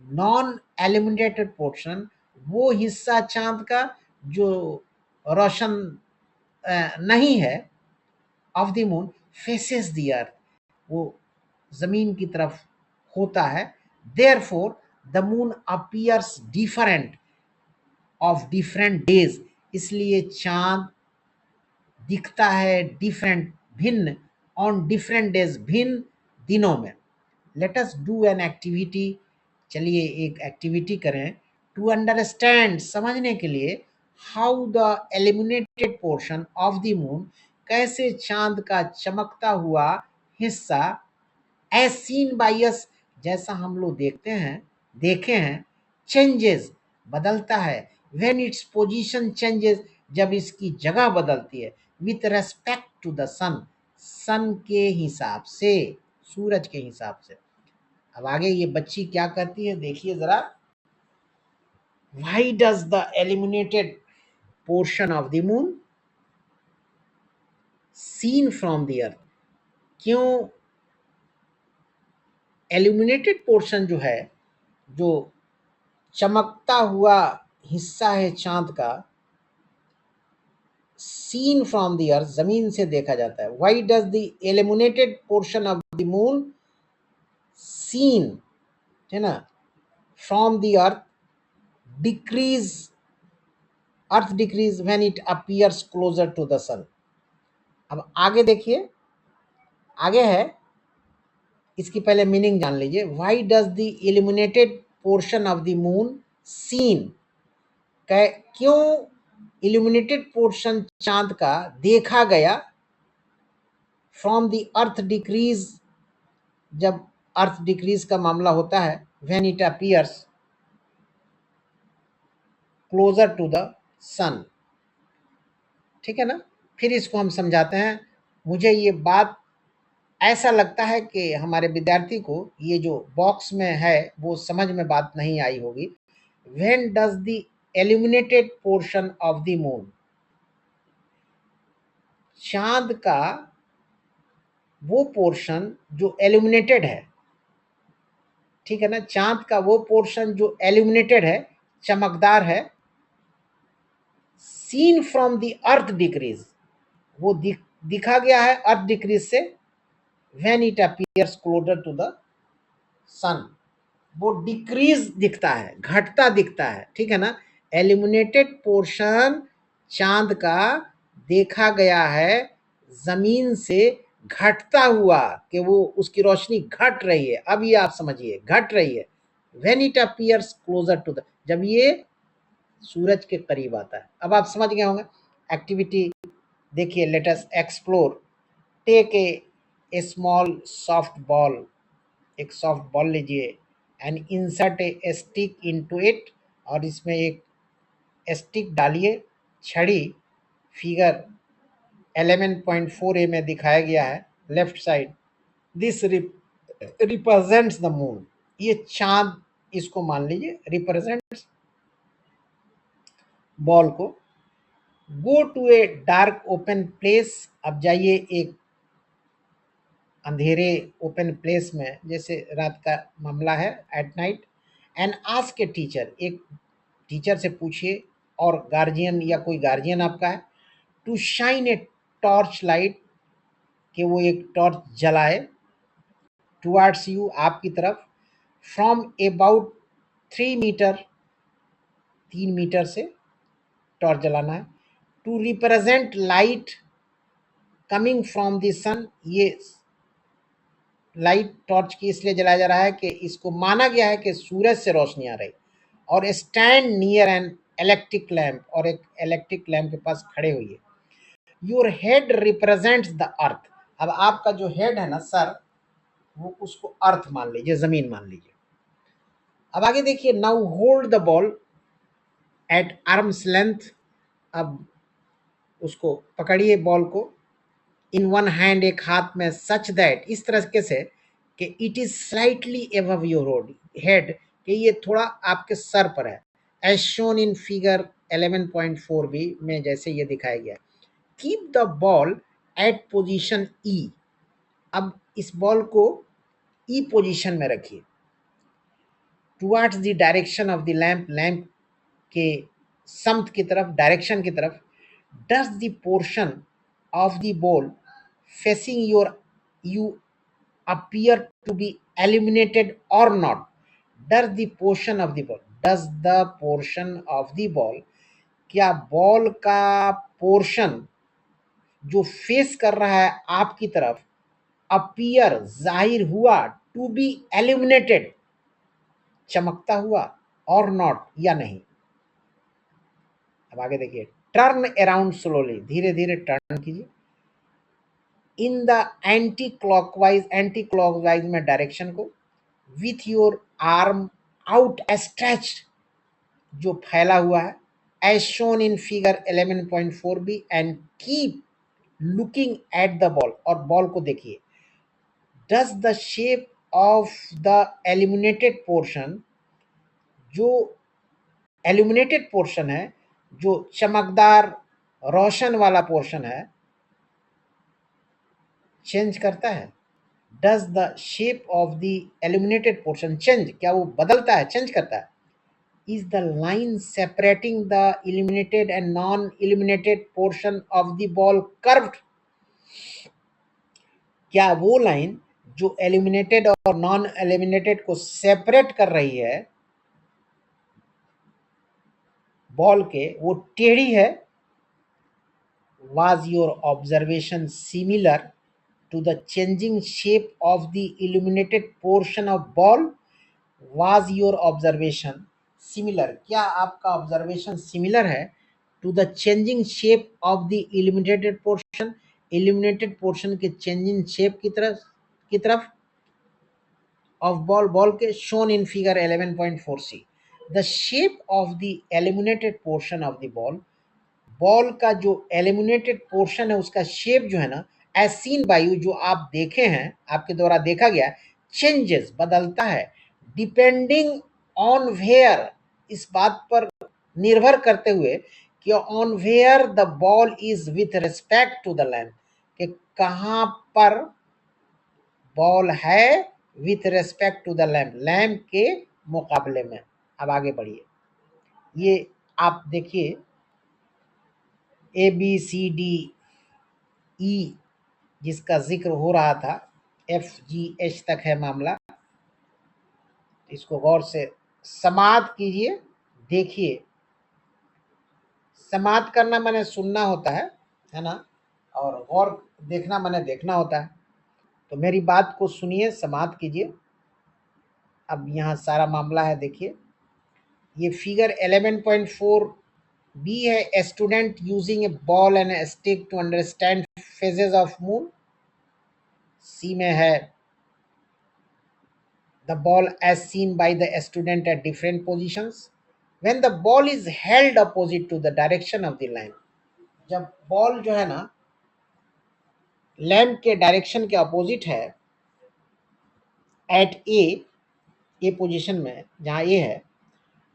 नॉन एल्यूमिनेटेड पोर्शन, वो हिस्सा चांद का जो रोशन नहीं है, of the moon faces the earth, वो जमीन की तरफ होता है। Therefore the moon appears different of different days, इसलिए चांद दिखता है डिफरेंट, भिन्न, ऑन डिफरेंट डेज, भिन्न दिनों में। Let us do an activity, चलिए एक एक्टिविटी करें, टू अंडरस्टैंड, समझने के लिए, how the eliminated portion of the moon, कैसे चांद का चमकता हुआ हिस्सा, एज सीन बाई अस, जैसा हम लोग देखते हैं, देखे हैं, चेंजेस, बदलता है, व्हेन इट्स पोजीशन चेंजेस, जब इसकी जगह बदलती है, with respect to the sun, sun के हिसाब से, सूरज के हिसाब से। अब आगे ये बच्ची क्या कहती है देखिए जरा। Why does the eliminated portion of the moon seen from the earth, क्यों एल्यूमिनेटेड पोर्शन जो है, जो चमकता हुआ हिस्सा है चांद का, सीन फ्रॉम द अर्थ, जमीन से देखा जाता है। Why does the illuminated portion of the moon seen, है ना, from the earth decrease, earth decrease when it appears closer to the sun. अब आगे देखिए, आगे है, इसकी पहले मीनिंग जान लीजिए। Why does the illuminated portion of the moon seen, क्यों इल्यूमिनेटेड पोर्शन चांद का देखा गया, फ्रॉम द अर्थ डिक्रीज, जब अर्थ डिक्रीज का मामला होता है, when it appears closer to the sun, ठीक है ना। फिर इसको हम समझाते हैं। मुझे ये बात ऐसा लगता है कि हमारे विद्यार्थी को ये जो बॉक्स में है वो समझ में बात नहीं आई होगी। When does the illuminated portion of the moon, चांद का वो पोर्शन जो एल्यूमिनेटेड है, ठीक है ना, चांद का वो पोर्शन जो एल्यूमिनेटेड है, चमकदार है, seen from the earth decrease, वो दिखा गया है अर्थ डिक्रीज से, when it appears closer to the sun, वो डिक्रीज दिखता है, घटता दिखता है, ठीक है ना। एल्यूमिनेटेड पोर्शन चांद का देखा गया है जमीन से घटता हुआ कि वो उसकी रोशनी घट रही है, अब ये आप समझिए घट रही है। When it appears closer to the, जब ये सूरज के करीब आता है। अब आप समझ गए होंगे। एक्टिविटी देखिए, let us explore. Take a small soft ball, एक सॉफ्ट बॉल लीजिए and insert a stick into it, और इसमें एक स्टिक डालिए, छड़ी। फिगर 11.4a में दिखाया गया है left side. This represents the moon, ये चांद इसको मान लीजिए रिप्रेजेंट्स बॉल को। Go to a dark open place, अब जाइए एक अंधेरे ओपन प्लेस में, जैसे रात का मामला है, at night. And ask a teacher, एक टीचर से पूछिए, और गार्जियन या कोई गार्जियन आपका है, to shine a torch light, कि वो एक टॉर्च जलाए, टुवर्ड्स यू, आपकी तरफ, फ्रॉम अबाउट 3 मीटर, 3 मीटर से टॉर्च जलाना है। To represent light coming from the sun, ये लाइट टॉर्च की इसलिए जलाया जा रहा है कि इसको माना गया है कि सूरज से रोशनी आ रही। और stand near an electric lamp, और एक इलेक्ट्रिक लैम्प के पास खड़े हुए। Your head represents the earth, अब आपका जो हेड है ना, सर, वो उसको अर्थ मान लीजिए, जमीन मान लीजिए। अब आगे देखिए, now hold the ball at arm's length, अब उसको पकड़िए बॉल को, इन वन हैंड, एक हाथ में, सच दैट, इस तरह से कि it is slightly above your head, कि ये थोड़ा आपके सर पर है, as shown in figure 11.4b में जैसे ये दिखाया गया। Keep the ball at position E, अब इस बॉल को ई पोजीशन में रखिए, towards the direction of the lamp, lamp के समत की तरफ, डायरेक्शन की तरफ। Does the portion of the ball facing your you appear to be eliminated or not? Does the portion of the ball, does the portion of the ball, क्या बॉल का पोर्शन जो फेस कर रहा है आपकी तरफ, अपीयर, जाहिर हुआ, टू बी एलिमिनेटेड, चमकता हुआ, और नॉट, या नहीं। अब आगे देखिए, टर्न अराउंड स्लोली, धीरे धीरे टर्न कीजिए, इन द एंटी क्लॉकवाइज में डायरेक्शन को, with your arm outstretched, जो फैला हुआ है, as shown in figure 11.4b, and keep looking at the ball, और बॉल को देखिए। Does the shape of the illuminated portion, जो एल्यूमिनेटेड पोर्शन है, जो चमकदार रोशन वाला पोर्शन है, चेंज करता है। Does the shape of the illuminated portion change, क्या वो बदलता है, चेंज करता है। Is the line separating the illuminated and non-illuminated portion of the ball curved, क्या वो लाइन जो illuminated और नॉन illuminated को सेपरेट कर रही है बॉल के, वो टेढ़ी है। was your observation similar to the changing shape of the illuminated portion of ball? was your observation similar, क्या आपका ऑब्जर्वेशन सिमिलर है to the changing shape of the illuminated portion, illuminated portion के चेंजिंग शेप की तरफ ऑफ बॉल के, shown in figure 11.4c। The shape of the illuminated portion of the ball का जो एलिमिनेटेड पोर्शन है उसका शेप जो है ना, एज सीन बाय यू, जो आप देखे हैं, आपके द्वारा देखा गया, चेंजेस, बदलता है, डिपेंडिंग ऑन वेयर, इस बात पर निर्भर करते हुए कि on where the ball is with respect to the lamp, कि कहाँ पर बॉल है with respect to the lamp, lamp के मुकाबले में। अब आगे बढ़िए, ये आप देखिए, ABCDE जिसका जिक्र हो रहा था, FGH तक है मामला, इसको गौर से समाप्त कीजिए, देखिए। समाप्त करना माने सुनना होता है ना, और गौर देखना माने देखना होता है। तो मेरी बात को सुनिए, समाप्त कीजिए। अब यहाँ सारा मामला है, देखिए ये फिगर 11.4 बी है, a student using a ball and a stick to understand phases of moon. C में है the ball as seen by the student at different positions when the ball is held opposite to the direction of the lamp। जब बॉल जो है ना लैंप के डायरेक्शन के अपोजिट है, एट ए पोजीशन में जहां ए है,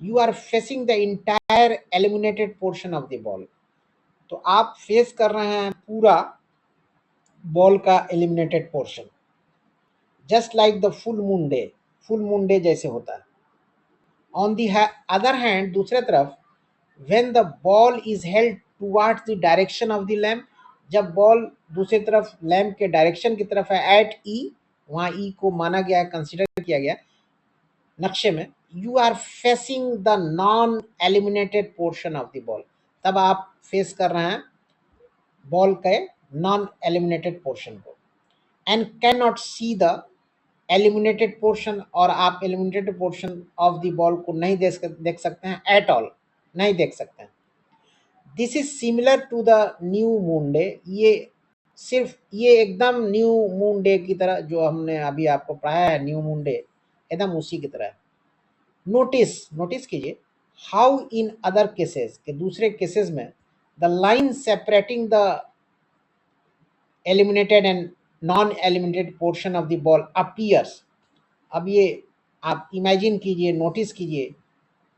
you are facing the entire illuminated portion of the ball. तो आप फेस कर रहे हैं पूरा बॉल का illuminated portion, just like the full moon day जैसे होता है। ऑन दी अदर हैंड, दूसरे तरफ, when the ball is held towards the direction of the lamp, जब बॉल दूसरी तरफ लैंप के डायरेक्शन की तरफ है, एट ई, वहां ई को माना गया है, कंसिडर किया गया नक्शे में, you are facing the non illuminated portion of the ball. तब आप फेस कर रहे हैं बॉल के नॉन एलिमिनेटेड पोर्शन को, and can not see the eliminated portion, और आप illuminated portion of the ball को नहीं देख सकते हैं, एट ऑल नहीं देख सकते हैं। This is similar to the new moon day. ये एकदम न्यू मून डे की तरह, जो हमने अभी आपको पढ़ाया है न्यू मून डे, एकदम उसी की तरह है। नोटिस कीजिए, हाउ इन अदर केसेस, के दूसरे केसेस में the line separating the eliminated and non illuminated portion of the ball appears. अब ये आप इमेजिन कीजिए, नोटिस कीजिए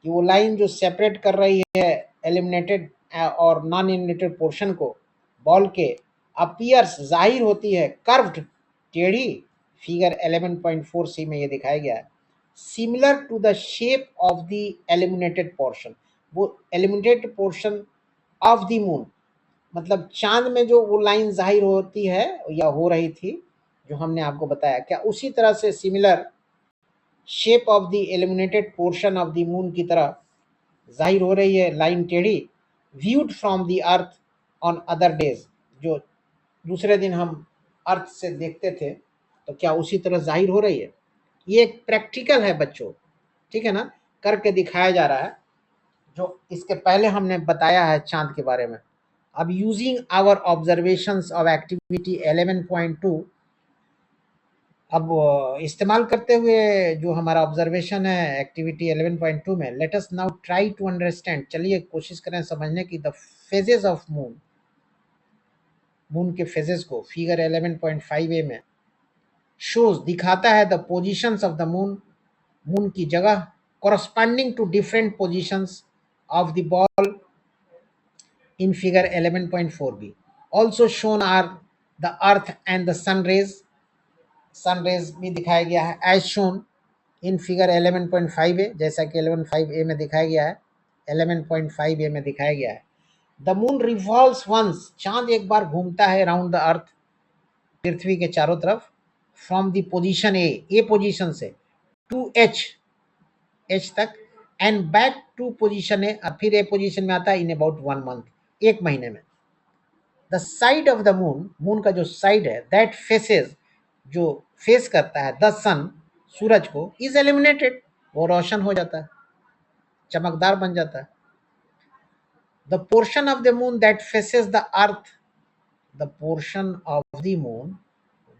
कि वो लाइन जो सेपरेट कर रही है एलिमिनेटेड और नॉन एलिमिनेटेड पोर्शन को बॉल के, अपीयर्स जाहिर होती है, कर्व्ड टेढ़ी, फिगर 11.4 सी में ये दिखाया गया है, similar to the shape of the eliminated portion. वो eliminated portion of the moon, मतलब चांद में जो वो लाइन जाहिर होती है या हो रही थी, जो हमने आपको बताया, क्या उसी तरह से similar shape of the eliminated portion of the moon की तरह जाहिर हो रही है लाइन टेढ़ी, viewed from the earth on other days, जो दूसरे दिन हम अर्थ से देखते थे, तो क्या उसी तरह जाहिर हो रही है। ये एक प्रैक्टिकल है बच्चों, ठीक है ना, करके दिखाया जा रहा है, जो इसके पहले हमने बताया है चांद के बारे में। अब using our observations of activity 11.2, अब इस्तेमाल करते हुए जो हमारा ऑब्जर्वेशन है एक्टिविटी 11.2 में, let us now try to understand, चलिए कोशिश करें समझने की, द फेजेस ऑफ मून के फेजेस को। फिगर 11.5 ए में शोज, दिखाता है, the positions of the moon की जगह, corresponding to different positions of the ball in figure 11.4b। also shown are the earth and the sun rays भी दिखाया गया है, as shown in figure 11.5a, जैसा कि 11.5a में दिखाया गया है, 11.5a में दिखाया गया है। द मून रिवॉल्व्स वंस, चांद एक बार घूमता है अराउंड द अर्थ, पृथ्वी के चारों तरफ, from the position A position से, टू एच तक, and back to position A, और फिर ए पोजीशन में आता है इन अबाउट 1 मंथ, 1 महीने में। The side of the moon का जो साइड है, दैट फेसेस, जो फेस करता है द सन, सूरज को, इज एलिमिनेटेड, वो रोशन हो जाता है, चमकदार बन जाता है। The portion of the moon that faces the earth, the portion of the moon,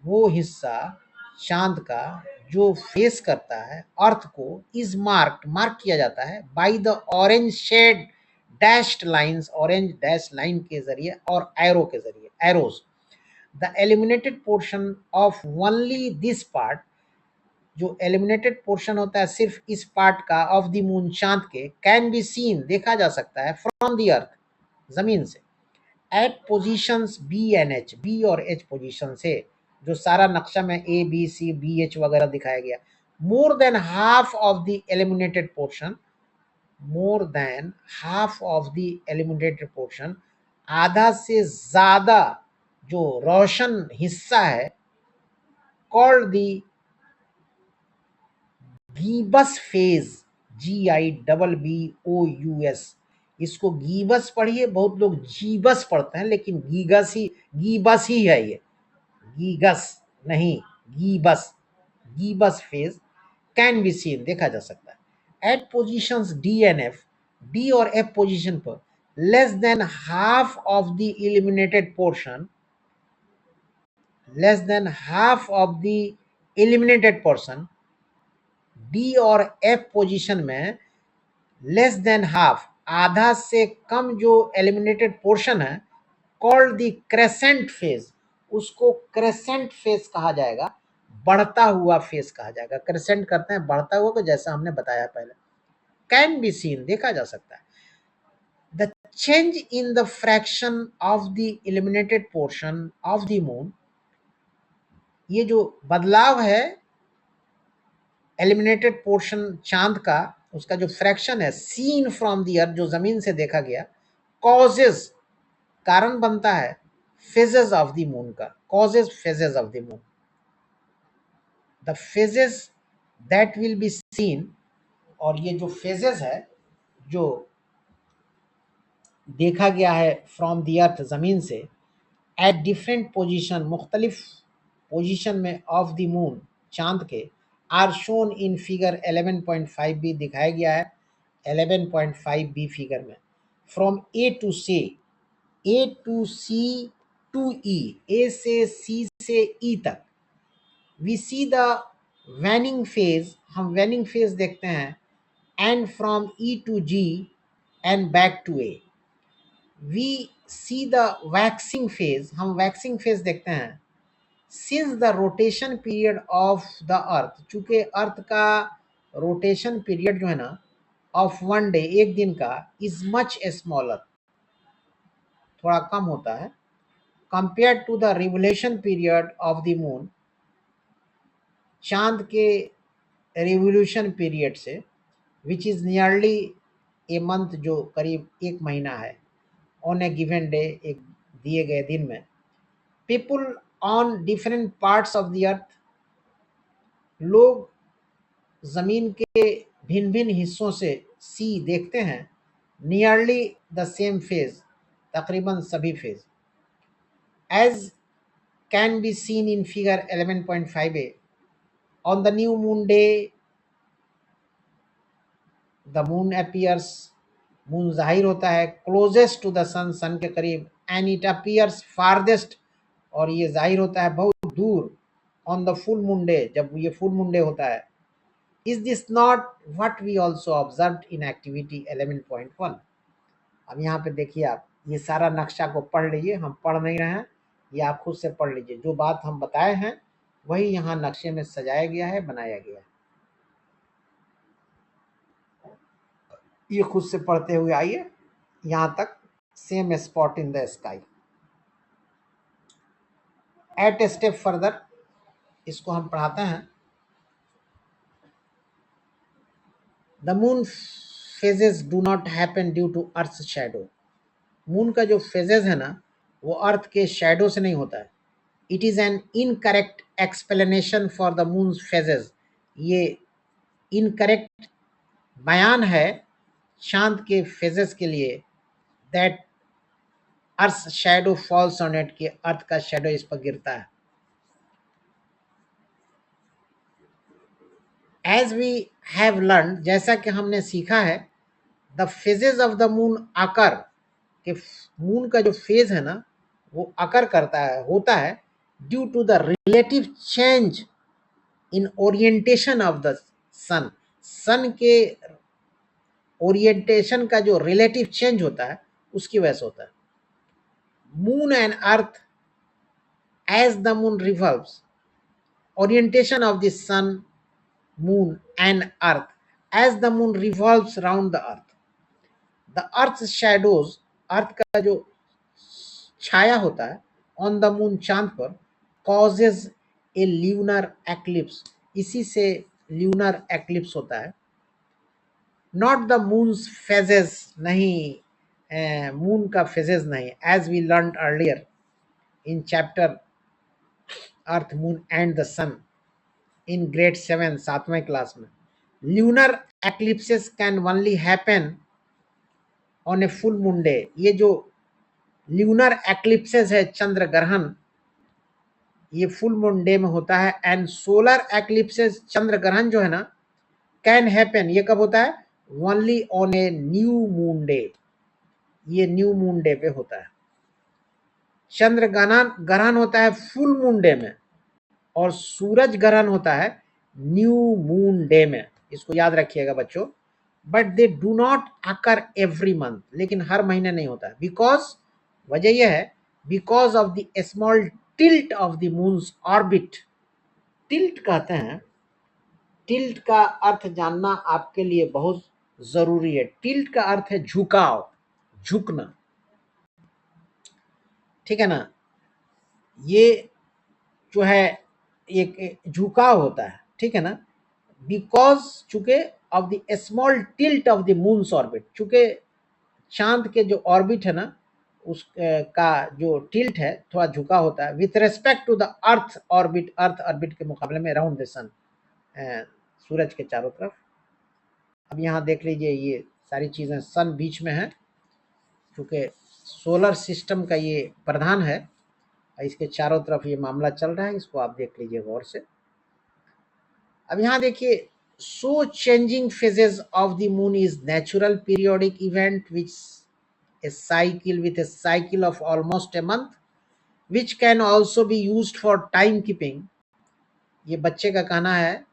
वो हिस्सा चांद का जो फेस करता है अर्थ को, इज मार्क किया जाता है by the orange shade dashed lines, orange dash line के जरिए और एरो के जरिए, arrows. The eliminated portion of only this part, जो एलिमिनेटेड पोर्शन होता है सिर्फ इस पार्ट का, ऑफ द मून, चांद के, कैन बी सीन, देखा जा सकता है, फ्रॉम द अर्थ, जमीन से, at positions B and H, B और एच पोजीशन से, जो सारा नक्शा में A B C B H वगैरह दिखाया गया। More than half of the eliminated portion, more than half of the eliminated portion, आधा से ज्यादा जो रोशन हिस्सा है, called the gibbous phase, GIBBOUS, इसको गीबस पढ़िए, बहुत लोग जीबस पढ़ते हैं, लेकिन गीबस ही है ये, गीगस नहीं, gibbous phase can be seen, देखा जा सकता है at positions D and F, D और एफ पोजीशन पर less than half of the eliminated portion, less than half of the eliminated portion, D और एफ पोजीशन में लेस देन हाफ, आधा से कम जो एलिमिनेटेड पोर्शन है, कॉल्ड द क्रेसेंट फेज, उसको क्रेसेंट फेज कहा जाएगा, बढ़ता हुआ फेज कहा जाएगा। क्रेसेंट करते हैं बढ़ता हुआ को, जैसा हमने बताया पहले। कैन बी सीन, देखा जा सकता है the change in the fraction of the eliminated portion of the moon, ये जो बदलाव है एलिमिनेटेड पोर्शन चांद का, उसका जो फ्रैक्शन है सीन फ्रॉम द अर्थ, जो जमीन से देखा गया, कॉजेज, कारण बनता है फेजेस ऑफ द मून का, causes phases of the moon, the phases that will be seen, और ये जो फेजेस है जो देखा गया है फ्रॉम द अर्थ, जमीन से, एट डिफरेंट पोजीशन, मुख्तलिफ पोजीशन में ऑफ द मून, चांद के, are shown in figure 11.5 B, दिखाया गया है 11.5 बी फिगर में। From A to C, A to C to E, A से सी से ई तक, we see the waning phase, हम वैनिंग फेज देखते हैं, and from E to G and back to A, we see the waxing phase, हम वैक्सिंग फेज देखते हैं, since the rotation period of the अर्थ, चूंकि अर्थ का रोटेशन पीरियड जो है ना, ऑफ वन डे, एक दिन का, इज मच स्मॉलर, थोड़ा कम होता है, compare to the revolution period of the moon, चांद के रिवोल्यूशन पीरियड से, which is nearly a month, जो करीब एक महीना है, ऑन ए गिवन डे, एक दिए गए दिन में। People on different parts of the अर्थ, लोग जमीन के भिन्न भिन्न हिस्सों से सी देखते हैं, नियरली द सेम फेज, तकरीबन सभी phase, as can be seen in figure 11.5a, on the new moon day the moon appears, moon जाहिर होता है, closest to the sun, sun के करीब, एंड इट अपीयर्स फारदेस्ट, और ये जाहिर होता है बहुत दूर, on the full moon day, जब ये फुल मून डे होता है। Is this not what we also observe in activity 11.1? अब यहाँ पे देखिए, आप ये सारा नक्शा को पढ़ लीजिए, हम पढ़ नहीं रहे हैं, ये आप खुद से पढ़ लीजिए, जो बात हम बताए हैं वही यहाँ नक्शे में सजाया गया है, बनाया गया है, ये खुद से पढ़ते हुए आइए यहाँ तक। Same spot in the sky, at a step further, इसको हम पढ़ाते हैं। The moon phases do not happen due to earth shadow, moon का जो फेजेस है ना, वो अर्थ के शैडो से नहीं होता है। It is an incorrect explanation for the moon phases, ये इनकरेक्ट बयान है चांद के फेजेस के लिए, that earth shadow false on it, कि अर्थ का शैडो इस पर गिरता है। एज वी हैव लर्न, जैसा कि हमने सीखा है, the phases of the moon आकर, कि मून का जो फेज है ना, वो अकर करता है, होता है, due to the relative change in orientation of the sun, sun के ओरिएंटेशन का जो रिलेटिव चेंज होता है उसकी वजह से होता है। Moon and earth, as the moon revolves, orientation of the sun, moon and earth, as the moon revolves round the earth, the earth's shadows, अर्थ का जो छाया होता है, on the moon, चांद पर, causes a lunar eclipse, इसी से lunar eclipse होता है। not the moon's phases, नहीं मून का phases नहीं, as we learned earlier in chapter earth, moon and the sun in grade 7, 7वें class में। lunar eclipses can only happen on a full moon day, ये जो lunar eclipses है, चंद्र ग्रहण, ये फुल मून डे में होता है। एंड सोलर एक्लिप्सेस, चंद्र ग्रहण जो है ना, कैन हैपन, ये कब होता है? Only on a new moon day, ये न्यू मून डे पे होता है। चंद्र ग्रहण ग्रहण होता है फुल मून डे में, और सूरज ग्रहण होता है न्यू मून डे में। इसको याद रखिएगा बच्चों। But they do not occur every month, लेकिन हर महीने नहीं होता है। बिकॉज, वजह यह है, because of the small tilt of the moons orbit. Tilt कहते हैं, टिल्ट का अर्थ जानना आपके लिए बहुत जरूरी है। टिल्ट का अर्थ है झुकाव, झुकना, ठीक है ना। ये जो है एक झुकाव होता है, ठीक है ना। बिकॉज, चूंकि of the small tilt of the moons orbit, चूंकि चांद के जो ऑर्बिट है ना, उस का जो टिल्ट है थोड़ा झुका होता है with respect to the earth orbit, earth orbit के मुकाबले में राउंड द सन, सूरज के चारों तरफ। अब यहाँ देख लीजिए, ये सारी चीजें, सन बीच में है, क्योंकि सोलर सिस्टम का ये प्रधान है, इसके चारों तरफ ये मामला चल रहा है। इसको आप देख लीजिए गौर से। अब यहाँ देखिए, so changing phases of the moon is natural periodic event which a cycle with a cycle of almost a month, which can also be used for time keeping। ये बच्चे का कहना है,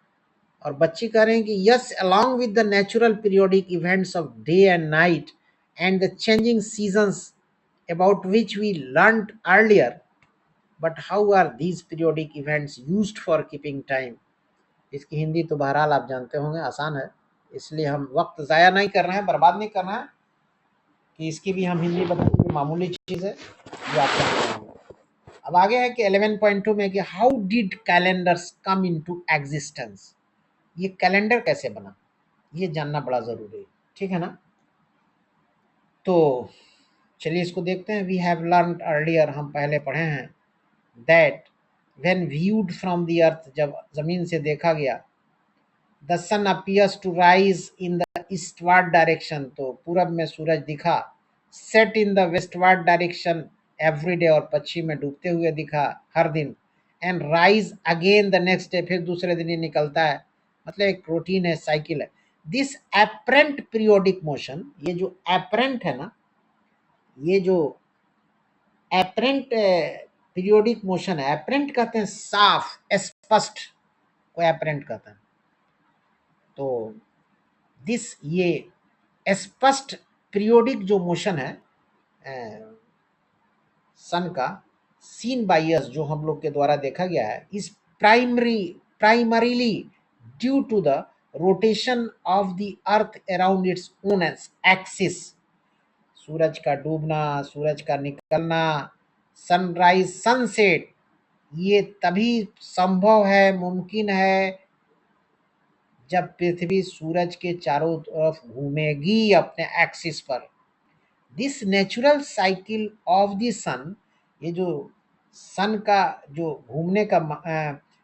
और बच्चे कह रहे हैं कि yes, along with the natural periodic events of day and night and the changing seasons about which we learned earlier, but how are these periodic events used for keeping time? इसकी हिंदी तो बहरहाल आप जानते होंगे, आसान है, इसलिए हम वक्त ज़ाया नहीं कर रहे हैं, बर्बाद नहीं कर रहे हैं कि इसकी भी हम हिंदी बताएंगे, मामूली चीज़ है, ये आप जानते होंगे। अब आगे है कि 11.2 में कि how did calendars come into existence, ये कैलेंडर कैसे बना, ये जानना बड़ा ज़रूरी है, ठीक है ना। तो चलिए इसको देखते हैं। वी हैव लर्न अर्लियर, हम पहले पढ़े हैं, that when viewed from the earth, जब ज़मीन से देखा गया, the sun appears to rise in the eastward direction, तो पूरब में सूरज दिखा, set in the westward direction every day, और पश्चिम में डूबते हुए दिखा हर दिन, and rise again the next day, फिर दूसरे दिन ही निकलता है। मतलब एक रूटीन है, साइकिल है। दिस एपरेंट पीरियोडिक मोशन, ये जो एपरेंट है ना, ये जो एपरेंट पीरियोडिक मोशन है, एपरेंट कहते हैं साफ स्पष्ट को एपरेंट कहते हैं। तो दिस, ये स्पष्ट पीरियोडिक जो मोशन है सन का, सीन बाय अस, जो हम लोग के द्वारा देखा गया है, is primarily due to the rotation of the earth around its own axis. सूरज का डूबना, सूरज का निकलना, सनराइज, सनसेट, ये तभी संभव है, मुमकिन है, जब पृथ्वी सूरज के चारों तरफ घूमेगी अपने एक्सिस पर। This natural cycle of the sun, ये जो सन का जो घूमने का,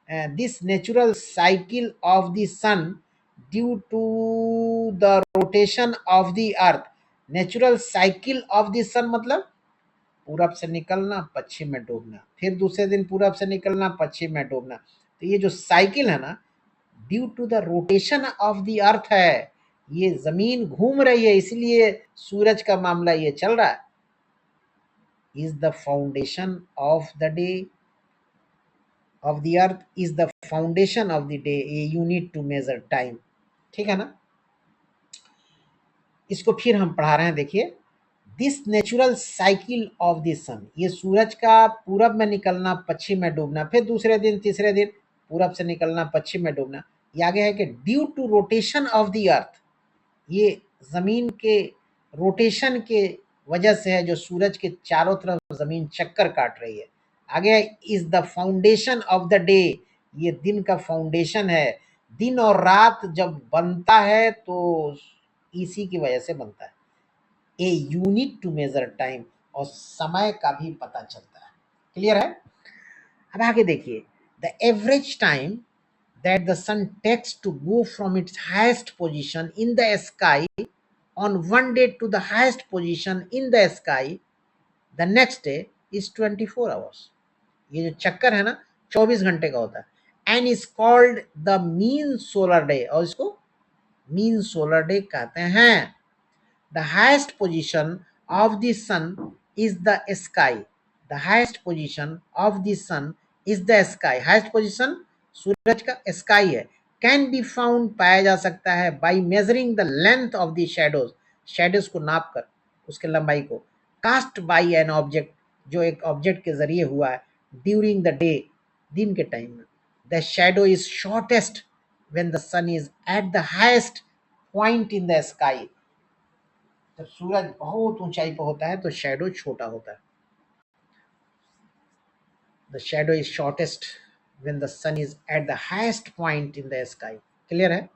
this natural cycle of the sun due to the rotation of the earth. Natural cycle of the sun मतलब पूरब से निकलना, पश्चिम में डूबना, फिर दूसरे दिन पूरब से निकलना, पश्चिम में डूबना। तो ये जो साइकिल है ना, due to the rotation of the earth है, ये जमीन घूम रही है, इसलिए सूरज का मामला ये चल रहा है। Is the foundation of the day of the earth, is the foundation of the day, a unit to measure time, ठीक है ना। इसको फिर हम पढ़ा रहे हैं, देखिए। This natural cycle of the sun, ये सूरज का पूरब में निकलना, पश्चिम में डूबना, फिर दूसरे दिन तीसरे दिन पूरब से निकलना, पश्चिम में डूबना। ये आगे है कि due to rotation of the earth, ये जमीन के रोटेशन के वजह से है, जो सूरज के चारों तरफ जमीन चक्कर काट रही है। आगे is the foundation of the day, ये दिन का फाउंडेशन है। दिन और रात जब बनता है तो इसी की वजह से बनता है। ए यूनिट टू मेजर टाइम, और समय का भी पता चलता है। क्लियर है। अब आगे देखिए, the average time that the sun takes to go from its highest position in the sky on one day to the highest position in the sky the next day is 24 hours। ये जो चक्कर है ना, 24 घंटे का होता है। And is called the mean solar day, और इसको मीन सोलर डे कहते हैं। The highest position of the sun is the sky. The highest position of the sun is the sky. Highest position सूरज का sky है। Can be found पाया जा सकता है by measuring the length of the shadows. Shadows को नाप कर उसके लंबाई को cast by an object, जो एक ऑब्जेक्ट के जरिए हुआ है during the day, दिन के टाइम में। The shadow is shortest when the sun is at the highest point in the sky. जब सूरज बहुत ऊंचाई पर होता है तो शैडो छोटा होता है। The shadow is shortest when the sun is at the highest point in the sky. Clear है?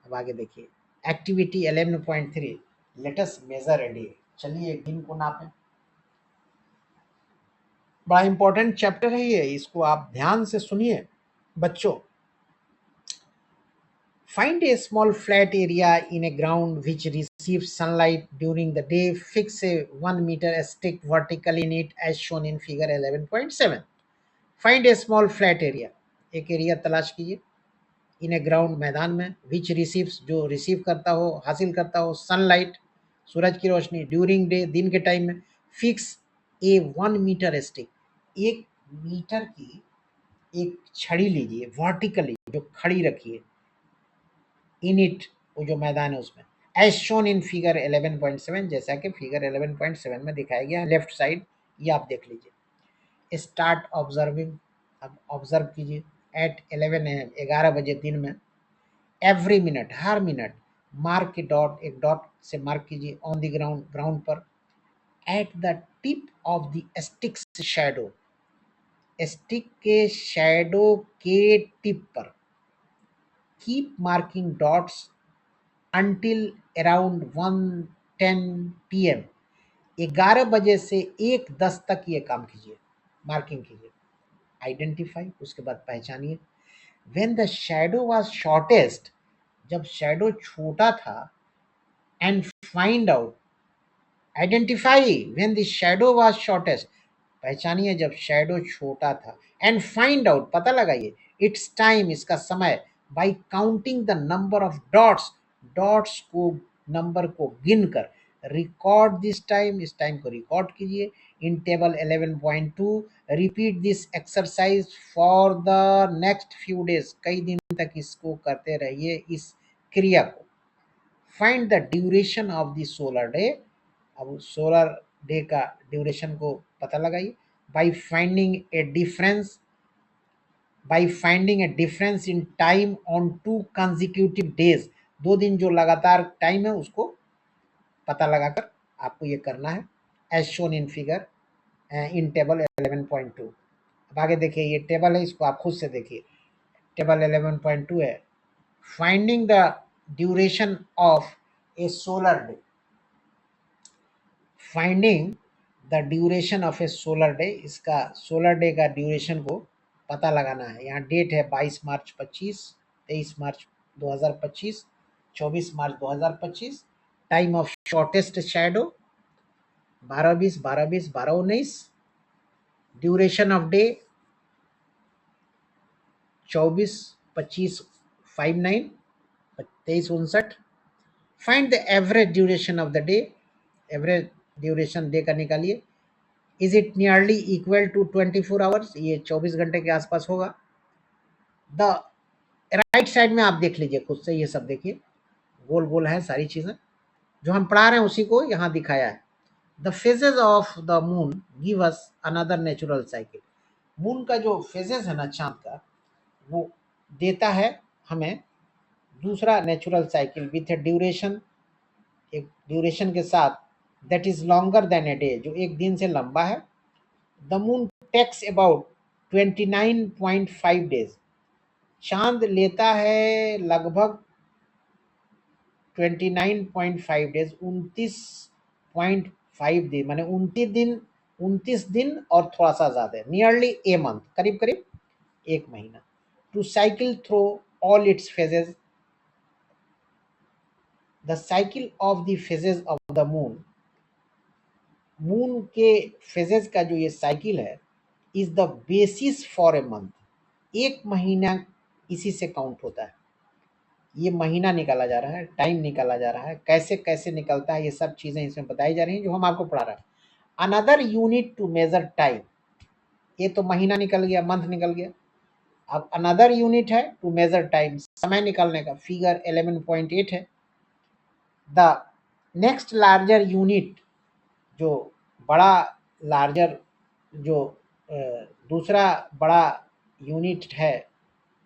अब आगे देखिए activity 11.3 let us measure a day. चलिए एक दिन को नापें। बड़ा इंपॉर्टेंट चैप्टर है ये, इसको आप ध्यान से सुनिए बच्चों। Find a small flat area in a ground which receives sunlight during the day. Fix a 1 meter stick vertically in it as shown in figure 11.7. Find a small flat area. एक एरिया तलाश कीजिए इन ए ग्राउंड, मैदान में, विच रिसीव्स, जो रिसीव करता हो, हासिल करता हो सनलाइट, सूरज की रोशनी, ड्यूरिंग डे, दिन के टाइम में। Fix a 1 metre stick, 1 metre की एक छड़ी लीजिए वर्टिकली, जो खड़ी रखिए इन इट, वो जो मैदान है उसमें, एज शोन इन फिगर 11.7, जैसा कि फिगर 11.7 में दिखाया गया है लेफ्ट साइड, ये आप देख लीजिए। स्टार्ट ऑब्जर्विंग, अब ऑब्जर्व कीजिए एट 11 AM, 11 बजे दिन में। एवरी मिनट, हर मिनट। मार्क के डॉट, एक डॉट से मार्क कीजिए ऑन द ग्राउंड, ग्राउंड पर। At the tip of the sticks shadow, stick के शैडो के टिप पर। Keep marking dots until around 1:10 PM, 11 बजे से 1:10 तक ये काम कीजिए, मार्किंग कीजिए। आइडेंटिफाई, उसके बाद पहचानिए। When the shadow was shortest, जब शैडो छोटा था। And find out, identify when the shadow was shortest, पहचानिए जब शैडो छोटा था। एंड फाइंड आउट, पता लगाइए। इट्स टाइम, इसका समय। Bye counting the number of dots, dots को, नंबर को गिनकर। रिकॉर्ड दिस टाइम, इस टाइम को रिकॉर्ड कीजिए इन table 11.2। Repeat this exercise for the next few days, कई दिन तक इसको करते रहिए इस क्रिया को। Find the duration of the solar day, अब सोलर डे का ड्यूरेशन को पता लगाइए। By finding A difference, by finding A difference in time on 2 consecutive days, 2 दिन जो लगातार टाइम है उसको पता लगाकर आपको ये करना है as shown in figure in table 11.2। अब आगे देखिए, ये टेबल है, इसको आप खुद से देखिए। टेबल 11.2 है, finding the duration of a solar day. Finding the duration of a solar day, इसका सोलर डे का ड्यूरेशन को पता लगाना है। यहाँ डेट है 22 March 25, 23 March 2025, 24 March 2025। Time of shortest shadow 12:20, 12:20, 12:19। Duration of day 24, 25, 59, 23:59। Find the average duration of the day, average duration day का निकालिए। Is it nearly equal to 24 hours, ये 24 घंटे के आसपास होगा। द राइट साइड में आप देख लीजिए खुद से, ये सब देखिए गोल गोल है सारी चीजें, जो हम पढ़ा रहे हैं उसी को यहाँ दिखाया है। The phases of the moon give us another natural cycle. Moon का जो फेजेस है ना, चांद का, वो देता है हमें दूसरा natural cycle with a duration, एक ड्यूरेशन के साथ, that is longer than a day, जो एक दिन से लंबा है। The moon takes about 29.5 days, चांद लेता है लगभग 29.5 डेज, 29.5 दिन, माने 29 दिन, 29 दिन और थोड़ा सा ज्यादा, नियरली ए मंथ, करीब करीब एक महीना। To cycle through all its phases, the cycle of the phases of the moon, moon के फेजेस का जो ये साइकिल है, is the basis for a month, एक महीना इसी से काउंट होता है। ये महीना निकाला जा रहा है, टाइम निकाला जा रहा है, कैसे कैसे निकलता है, ये सब चीज़ें इसमें बताई जा रही हैं जो हम आपको पढ़ा रहे हैं। Another unit to measure time, ये तो महीना निकल गया, मंथ निकल गया। अब अनदर यूनिट है टू मेजर टाइम, समय निकालने का, फिगर 11.8 है। द नेक्स्ट लार्जर यूनिट, जो बड़ा लार्जर, जो दूसरा बड़ा यूनिट है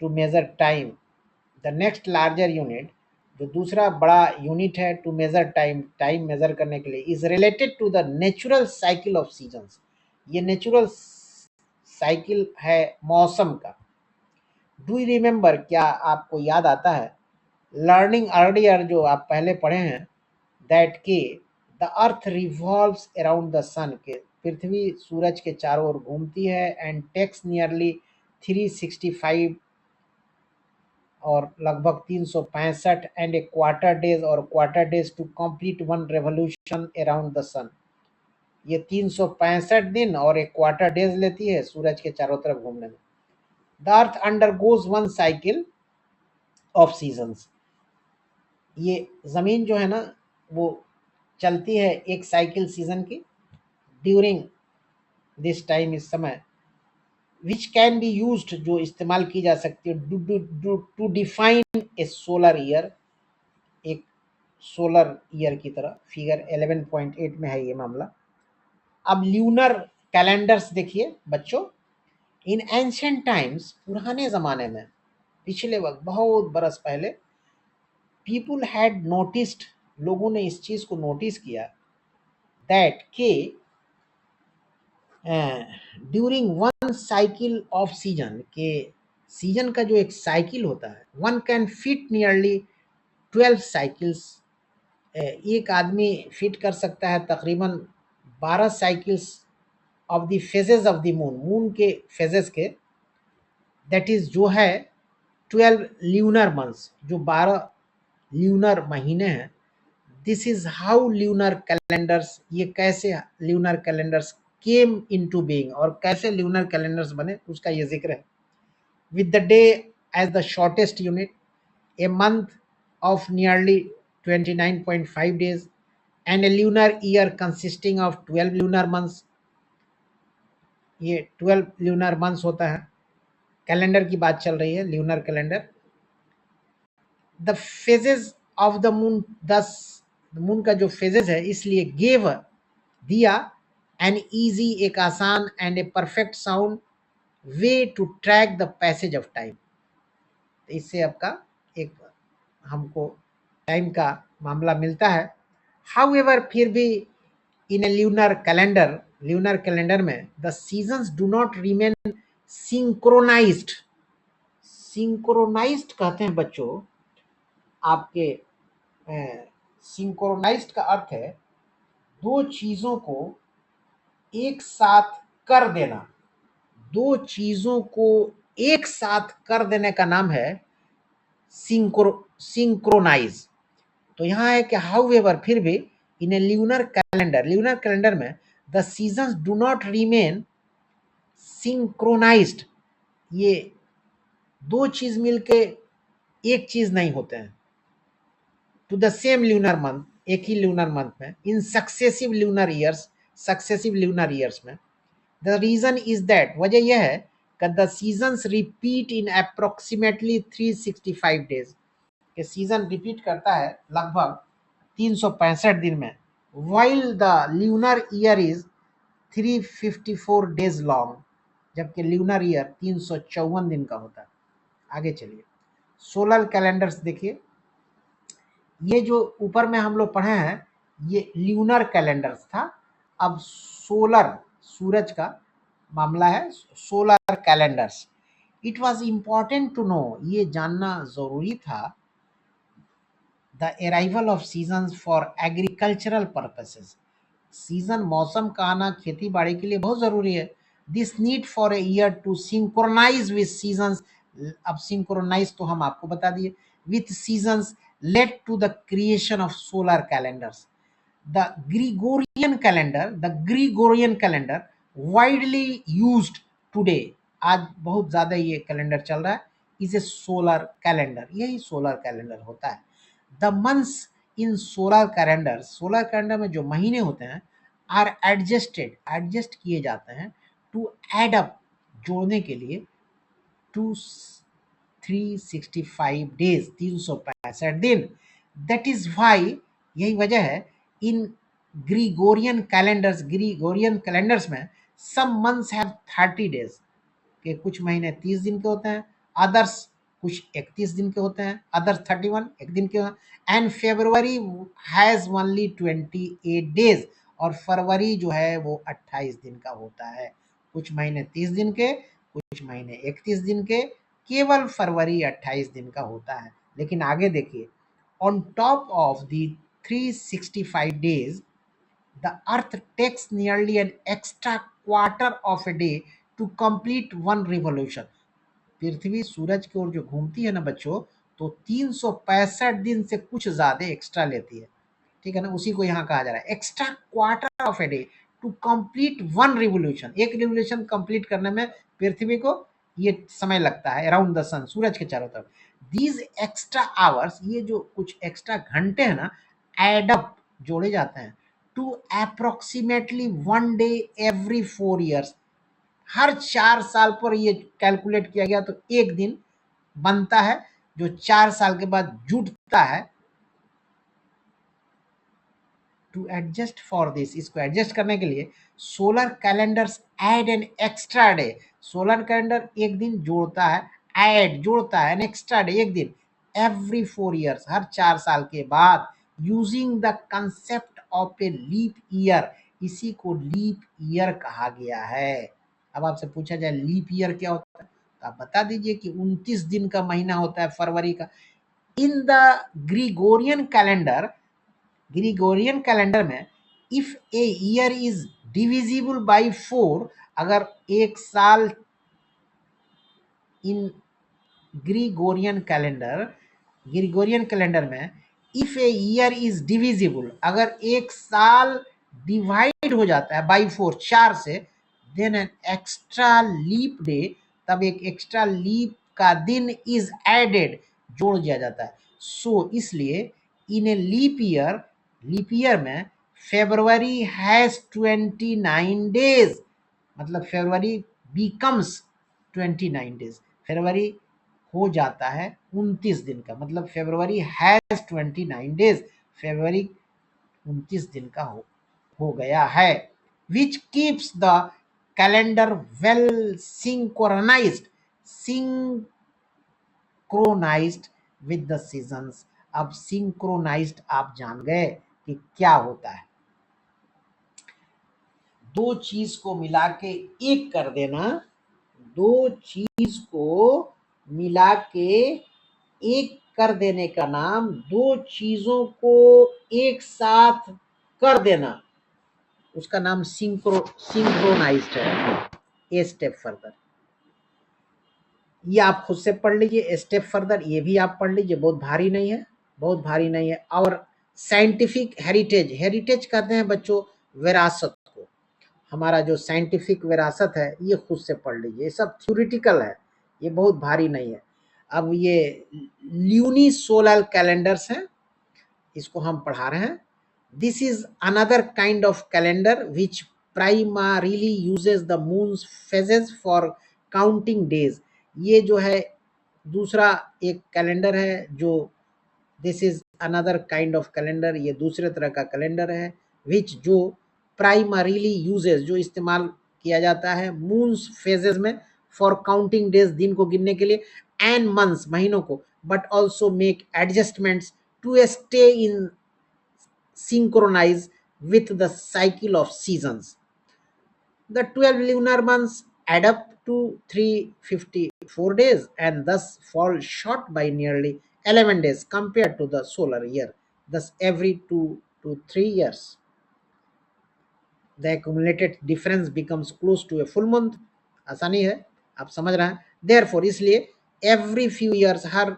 to measure time, the next larger unit, जो दूसरा बड़ा यूनिट है to measure time, time measure करने के लिए, is related to the natural cycle of seasons. ये नेचुरल साइकिल है मौसम का। डू यू रिमेंबर, क्या आपको याद आता है, लर्निंग अर्लियर जो आप पहले पढ़े हैं, दैट के the earth revolves around the sun, के पृथ्वी सूरज के चारों ओर घूमती है, एंड टेक्स नियरली 365 और लगभग 365 एंड ए क्वार्टर डेज और quarter days to complete one revolution around the sun. ये 365 दिन और एक क्वार्टर डेज लेती है सूरज के चारों तरफ घूमने में। The earth undergoes one cycle of seasons, ये जमीन जो है ना वो चलती है एक साइकिल सीजन की ड्यूरिंग दिस टाइम, इस समय, विच कैन बी यूज्ड, जो इस्तेमाल की जा सकती है to define a solar year, एक सोलर ईयर की तरह। फिगर 11.8 में है ये मामला। अब ल्यूनर कैलेंडर्स देखिए बच्चों। इन एंशिएंट टाइम्स, पुराने ज़माने में, पिछले वक्त बहुत बरस पहले, पीपुल हैड नोटिस्ड, लोगों ने इस चीज़ को नोटिस किया, दैट के during one cycle off season, के सीजन का जो एक साइकिल होता है, one can fit nearly 12 cycles, एक आदमी फिट कर सकता है तकरीबन 12 cycles of the phases of the moon, moon के फेजेस के, दैट इज जो है 12 ल्यूनर मंथ्स, जो 12 ल्यूनर महीने हैं। This is how lunar calendars, ये कैसे lunar calendars came into being, और कैसे ल्यूनर कैलेंडर्स बने उसका ये जिक्र है। With the day as the shortest unit, a month of nearly 29.5 days, and a lunar year consisting of 12 lunar months, ये 12 lunar months होता है। कैलेंडर की बात चल रही है, lunar calendar. The phases of the moon, 10 moon का जो फेजेस है, इसलिए गेव, दिया, एन ईजी, एक आसान, and a perfect sound way to track the passage of time. इससे आपका एक हमको टाइम का मामला मिलता है। हाउएवर, फिर भी, इन ए ल्यूनर कैलेंडर में the seasons do not remain synchronised. Synchronised कहते हैं बच्चों आपके, सिंक्रोनाइज्ड का अर्थ है दो चीजों को एक साथ कर देना। दो चीजों को एक साथ कर देने का नाम है सिंक्रोनाइज। तो यहाँ है कि हाउएवर, फिर भी, इन ए ल्यूनर कैलेंडर में the seasons do not remain synchronised, ये दो चीज मिलके एक चीज नहीं होते हैं। To the same lunar month, एक ही ल्यूनर मंथ में, इन सक्सेसिव ल्यूनर ईयर्स में। द रीजन इज दैट, वजह यह है कि the seasons repeat in approximately 365 days, के सीजन रिपीट करता है लगभग 365 दिन में। While the lunar year is 354 days long, जबकि ल्यूनर ईयर 354 दिन का होता है। आगे चलिए, सोलर कैलेंडर्स देखिए। ये जो ऊपर में हम लोग पढ़े हैं ये ल्यूनर कैलेंडर्स था। अब सोलर, सूरज का मामला है, solar calendars. It was important to know, ये जानना जरूरी था, the arrival of seasons for agricultural purposes, season, मौसम का आना खेती बाड़ी के लिए बहुत जरूरी है। This need for a year to synchronize with seasons, अब सिंक्रोनाइज तो हम आपको बता दिए, with seasons led to the creation of solar calendars. The Gregorian calendar widely used today, आज बहुत ज़्यादा ये कैलेंडर चल रहा है, इज ए सोलर कैलेंडर, यही सोलर कैलेंडर होता है। The months in solar calendar में जो महीने होते हैं आर एडजस्ट किए जाते हैं टू एड अप, जोड़ने के लिए, टू 365 डेज, 365 दिन। दैट इज वाई, यही वजह है, इन ग्रीगोरियन कैलेंडर्स में सम मंथ्स हैव 30 डेज, के कुछ महीने 30 दिन के होते हैं, अदर्स कुछ 31 दिन के होते हैं, अदर्स 31 एक दिन के होते हैं, and February has only 28 days, और फरवरी जो है वो 28 दिन का होता है। कुछ महीने 30 दिन के, कुछ महीने 31 दिन के, केवल फरवरी 28 दिन का होता है। लेकिन आगे देखिए, on top of the 365 days, the earth takes nearly an extra quarter of a day to complete one revolution. पृथ्वी सूरज की ओर जो घूमती है ना बच्चों, तो 365 दिन से कुछ ज्यादा एक्स्ट्रा लेती है। ठीक है ना, उसी को यहाँ कहा जा रहा है extra quarter of a day to complete one revolution. एक रिवोल्यूशन कंप्लीट करने में पृथ्वी को ये समय लगता है अराउंड द सन, सूरज के चारों तरफ। दीज एक्स्ट्रा आवर्स, ये जो कुछ एक्स्ट्रा घंटे हैं ना, एड अप, जोड़े जाते हैं, to approximately 1 day every 4 years. हर 4 साल पर ये कैलकुलेट किया गया, तो एक दिन बनता है जो 4 साल के बाद जुटता है। टू एडजस्ट फॉर दिस, इसको एडजस्ट करने के लिए solar calendars add an extra day. Solar calendar एक दिन जोड़ता है, ऐड जोड़ता है, एन एक्स्ट्रा डे एक दिन, एवरी 4 ईयर्स, हर 4 साल के बाद, using the concept of a leap year, इसी को लीप ईयर कहा गया है। अब आपसे पूछा जाए लीप ईयर क्या होता है, तो आप बता दीजिए कि 29 दिन का महीना होता है फरवरी का। In the Gregorian calendar, ग्रीगोरियन calendar में, if a year is divisible by 4, अगर एक साल, इन ग्रीगोरियन कैलेंडर में, if a year is divisible, अगर एक साल डिवाइड हो जाता है बाई 4, 4 से, then an extra leap day, तब एक एक्स्ट्रा लीप का दिन इज एडेड, जोड़ दिया जाता है। सो इसलिए इन ए लीप ईयर में फेब्रुवरी हैज 29 डेज, मतलब फेब्रुवरी बिकम्स 29 डेज, फरवरी हो जाता है 29 दिन का, मतलब फेब्रुवरी हैज 29 डेज, फेब्रुवरी 29 दिन का हो गया है। Which keeps the calendar well synchronised with the seasons. अब सिंक्रोनाइज्ड आप जान गए कि क्या होता है, दो चीज को मिला के एक कर देना, दो चीज को मिला के एक कर देने का नाम, दो चीजों को एक साथ कर देना, उसका नाम सिंक्रोनाइज्ड है। ए स्टेप फर्दर, ये आप खुद से पढ़ लीजिए, ए स्टेप फर्दर ये भी आप पढ़ लीजिए, बहुत भारी नहीं है, बहुत भारी नहीं है। और साइंटिफिक हेरिटेज, हेरिटेज कहते हैं बच्चों विरासत को, हमारा जो साइंटिफिक विरासत है ये खुद से पढ़ लीजिए, ये सब थ्योरेटिकल है, ये बहुत भारी नहीं है। अब ये ल्यूनी सोलर कैलेंडर्स हैं, इसको हम पढ़ा रहे हैं। This is another kind of calendar which primarily uses the moons phases for counting days. ये जो है दूसरा एक कैलेंडर है, जो this is another kind of calendar, ये दूसरे तरह का कैलेंडर है, विच जो प्राइमरीली यूजेस, जो इस्तेमाल किया जाता है मून्स फेजेस में, फॉर काउंटिंग डेज, दिन को गिनने के लिए, एंड मंथ्स, महीनों को, but also make adjustments to stay in synchronize with the cycle of seasons. The 12 lunar months add up to 354 days and thus fall short by nearly 11 days compared to the solar year. Thus, every 2 to 3 years, the accumulated difference becomes close to a full month. आसानी है, आप समझ रहे हैं। Therefore, इसलिए every few years, हर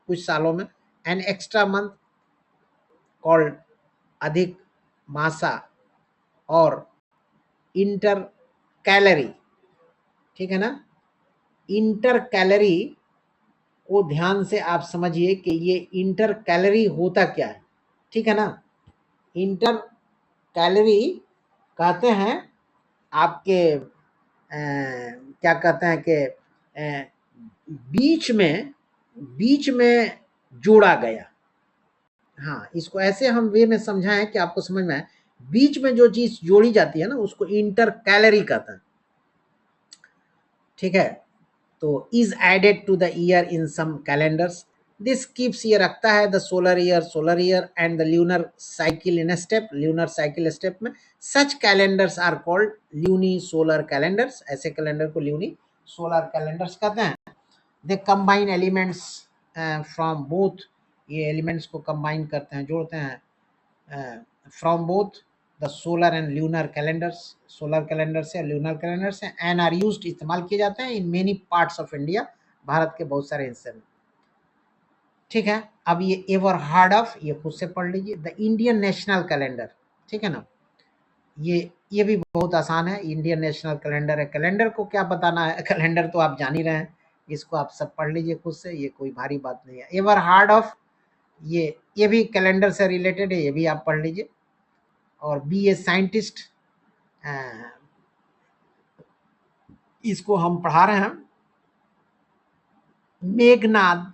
कुछ सालों में, an extra month called अधिक मासा और इंटर कैलरी, ठीक है ना, इंटर कैलोरी को ध्यान से आप समझिए कि ये इंटर कैलोरी होता क्या है, ठीक है ना। इंटर कैलोरी कहते हैं आपके क्या कहते हैं कि बीच में जोड़ा गया। हाँ, इसको ऐसे हम वे में समझाएं कि आपको समझ में आए। बीच में जो चीज जोड़ी जाती है ना उसको इंटर कैलोरी कहते हैं, ठीक है। तो is added to the year in some calendars, this keeps ये रखता है the solar year and the lunar cycle in step, lunar cycle step में। Such calendars are called luni solar calendars, ऐसे कैलेंडर को ल्यूनी सोलर कैलेंडर्स कहते हैं। They combine elements from both, ये एलिमेंट्स को कंबाइन करते हैं, जोड़ते हैं from both the solar and lunar calendars, solar calendar से ल्यूनर कैलेंडर से, एंड आर यूज्ड, इस्तेमाल किए जाते हैं in many parts of India, Bharat के बहुत सारे हिस्से में, ठीक है। अब ये एवर हार्ड ऑफ, ये खुद से पढ़ लीजिए, द इंडियन नेशनल कैलेंडर, ठीक है ना। ये भी बहुत आसान है, इंडियन नेशनल कैलेंडर है। कैलेंडर को क्या बताना है, कैलेंडर तो आप जान ही रहे हैं, इसको आप सब पढ़ लीजिए खुद से, ये कोई भारी बात नहीं है। एवर हार्ड ऑफ, ये भी कैलेंडर से रिलेटेड है, ये भी आप पढ़ लीजिए। और बी ए साइंटिस्ट, इसको हम पढ़ा रहे हैं। मेघनाद